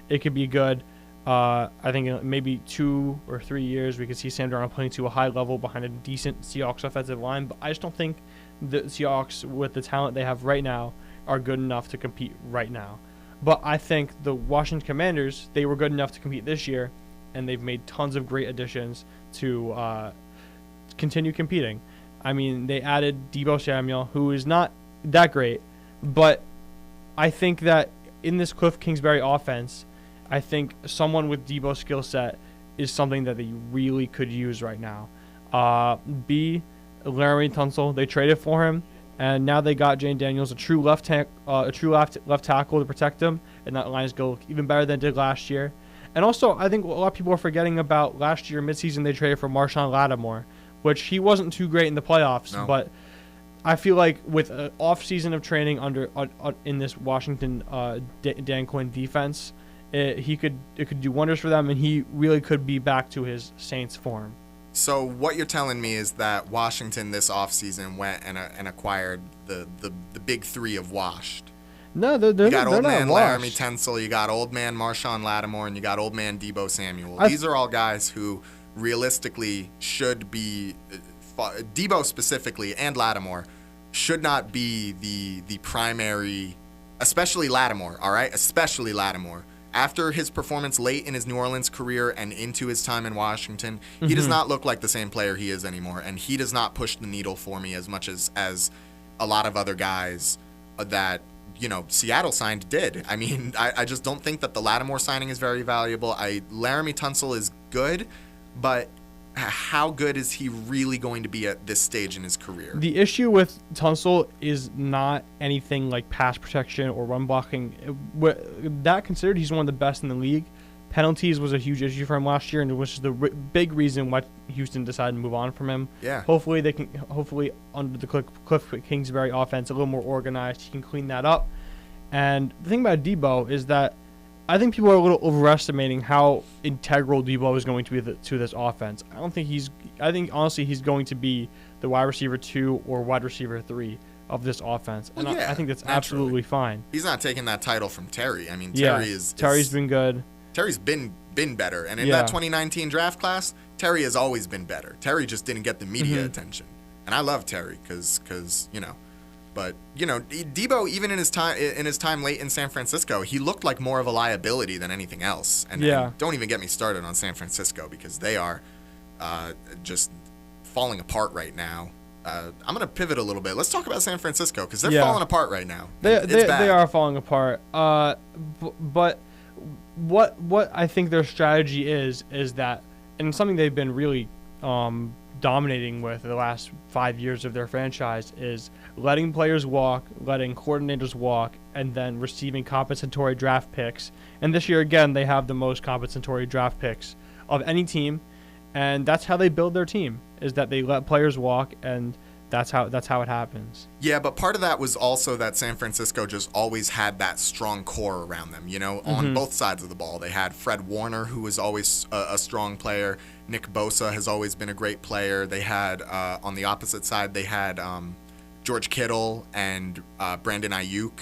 it could be good. I think in maybe 2 or 3 years we could see Sam Darnold playing to a high level behind a decent Seahawks offensive line, but I just don't think the Seahawks, with the talent they have right now, are good enough to compete right now. But I think the Washington Commanders, they were good enough to compete this year, and they've made tons of great additions to continue competing. I mean, they added Deebo Samuel, who is not that great, but I think that in this Cliff Kingsbury offense, I think someone with Deebo's skill set is something that they really could use right now. Larry Tunsil, they traded for him, and now they got Jane Daniels, a true left tackle to protect him, and that line is going to look even better than it did last year. And also, I think a lot of people are forgetting about last year midseason they traded for Marshawn Lattimore, which he wasn't too great in the playoffs, but I feel like with an off-season of training in this Washington Dan Quinn defense, it could do wonders for them, and he really could be back to his Saints form. So what you're telling me is that Washington this offseason went and acquired the big 3 of washed. No, they're you got not old man washed. Laramie Tunsil, you got old man Marshawn Lattimore, and you got old man Deebo Samuel. These are all guys who realistically should be, Deebo specifically and Lattimore, should not be the primary, especially Lattimore, all right? Especially Lattimore. After his performance late in his New Orleans career and into his time in Washington, he does not look like the same player he is anymore, and he does not push the needle for me as much as a lot of other guys that, you know, Seattle signed did. I mean, I just don't think that the Lattimore signing is very valuable. Laramie Tunsil is good, but how good is he really going to be at this stage in his career? The issue with Tunsil is not anything like pass protection or run blocking. That considered, he's one of the best in the league. Penalties was a huge issue for him last year, and it was the big reason why Houston decided to move on from him. Yeah. Hopefully under the Cliff Kingsbury offense, a little more organized, he can clean that up. And the thing about Debo is that I think people are a little overestimating how integral Debo is going to be to this offense. I think honestly he's going to be the wide receiver 2 or wide receiver 3 of this offense. And I think that's absolutely fine. He's not taking that title from Terry. I mean, Terry's been good. Terry's been better. And in that 2019 draft class, Terry has always been better. Terry just didn't get the media attention. And I love Terry because you know. But, you know, Debo, even in his time late in San Francisco, he looked like more of a liability than anything else. And don't even get me started on San Francisco because they are just falling apart right now. I'm going to pivot a little bit. Let's talk about San Francisco because they're falling apart right now. They are falling apart. But what I think their strategy is that, and something they've been really dominating with the last 5 years of their franchise, is letting players walk, letting coordinators walk, and then receiving compensatory draft picks. And this year, again, they have the most compensatory draft picks of any team, and that's how they build their team, is that they let players walk, and that's how it happens. Yeah, but part of that was also that San Francisco just always had that strong core around them, you know, on both sides of the ball. They had Fred Warner, who was always a strong player. Nick Bosa has always been a great player. They had, on the opposite side, they had George Kittle and Brandon Ayuk,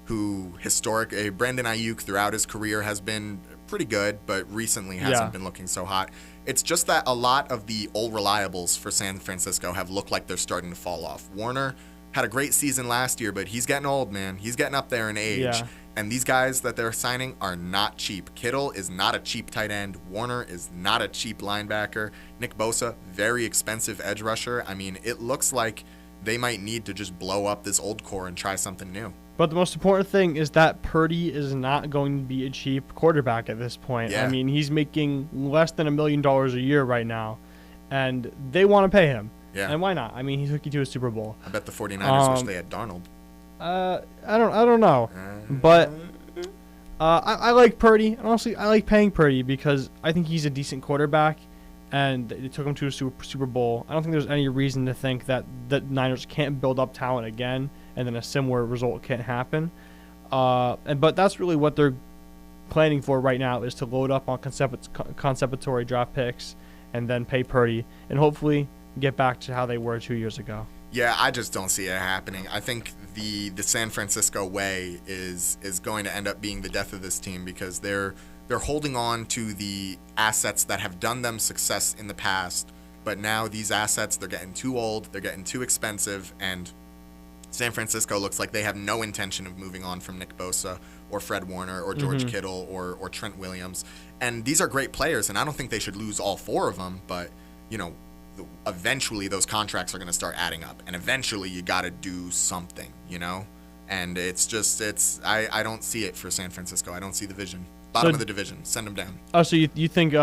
who Brandon Ayuk throughout his career has been pretty good, but recently hasn't been looking so hot. It's just that a lot of the old reliables for San Francisco have looked like they're starting to fall off. Warner had a great season last year, but he's getting old, man. He's getting up there in age. Yeah. And these guys that they're signing are not cheap. Kittle is not a cheap tight end. Warner is not a cheap linebacker. Nick Bosa, very expensive edge rusher. I mean, it looks like they might need to just blow up this old core and try something new. But the most important thing is that Purdy is not going to be a cheap quarterback at this point. Yeah. I mean, he's making less than $1 million a year right now, and they want to pay him. Yeah. And why not? I mean, he took you to a Super Bowl. I bet the 49ers wish they had Darnold. I don't know. But I like Purdy. And honestly, I like paying Purdy because I think he's a decent quarterback, and they took him to a Super Bowl. I don't think there's any reason to think that the Niners can't build up talent again and then a similar result can't happen. But that's really what they're planning for right now, is to load up on concept-atory draft picks and then pay Purdy and hopefully get back to how they were 2 years ago. Yeah, I just don't see it happening. I think the San Francisco way is going to end up being the death of this team because they're holding on to the assets that have done them success in the past, but now these assets, they're getting too old, they're getting too expensive, and San Francisco looks like they have no intention of moving on from Nick Bosa or Fred Warner or George Kittle or Trent Williams. And these are great players, and I don't think they should lose all four of them, but, you know, eventually those contracts are going to start adding up, and eventually you got to do something, you know? And it's just, I don't see it for San Francisco. I don't see the vision. Bottom of the division. Send them down. Oh, so you think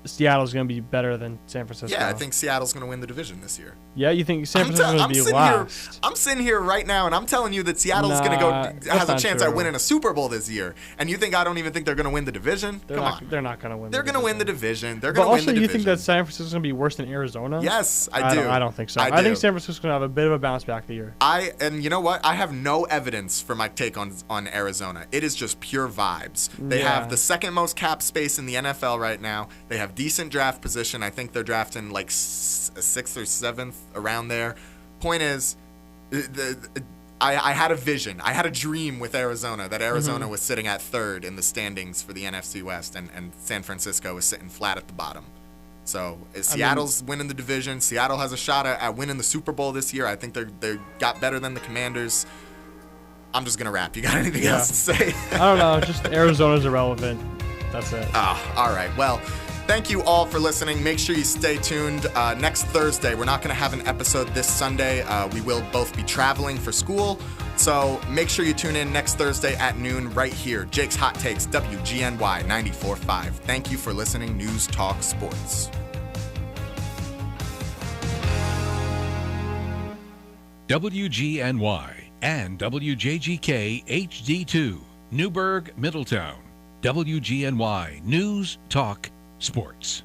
Seattle's going to be better than San Francisco? Yeah, I think Seattle's going to win the division this year. Yeah, you think San Francisco's going to be last? I'm sitting here right now, and I'm telling you that Seattle's going to has a chance at winning a Super Bowl this year. And you think I don't even think they're going to win the division? Come on. They're not going to win. They're going to win the division. They're going to win the division. But also, you think that San Francisco's going to be worse than Arizona? Yes, I do. I don't think so. I think San Francisco's going to have a bit of a bounce back the year. And you know what? I have no evidence for my take on Arizona. It is just pure vibes. They have the second most cap space in the NFL right now. They have decent draft position. I think they're drafting like 6th or 7th, around there. Point is, I had a vision. I had a dream with Arizona that Arizona was sitting at 3rd in the standings for the NFC West, and San Francisco was sitting flat at the bottom. So Seattle's winning the division. Seattle has a shot at winning the Super Bowl this year. I think they got better than the Commanders. I'm just gonna wrap. You got anything else to say? I don't know. Just Arizona's irrelevant. That's it. All right. Well, thank you all for listening. Make sure you stay tuned. Next Thursday, we're not going to have an episode this Sunday. We will both be traveling for school. So make sure you tune in next Thursday at noon right here. Jake's Hot Takes, WGNY 94.5. Thank you for listening. News Talk Sports. WGNY and WJGK HD2, Newburgh, Middletown. WGNY News Talk Sports.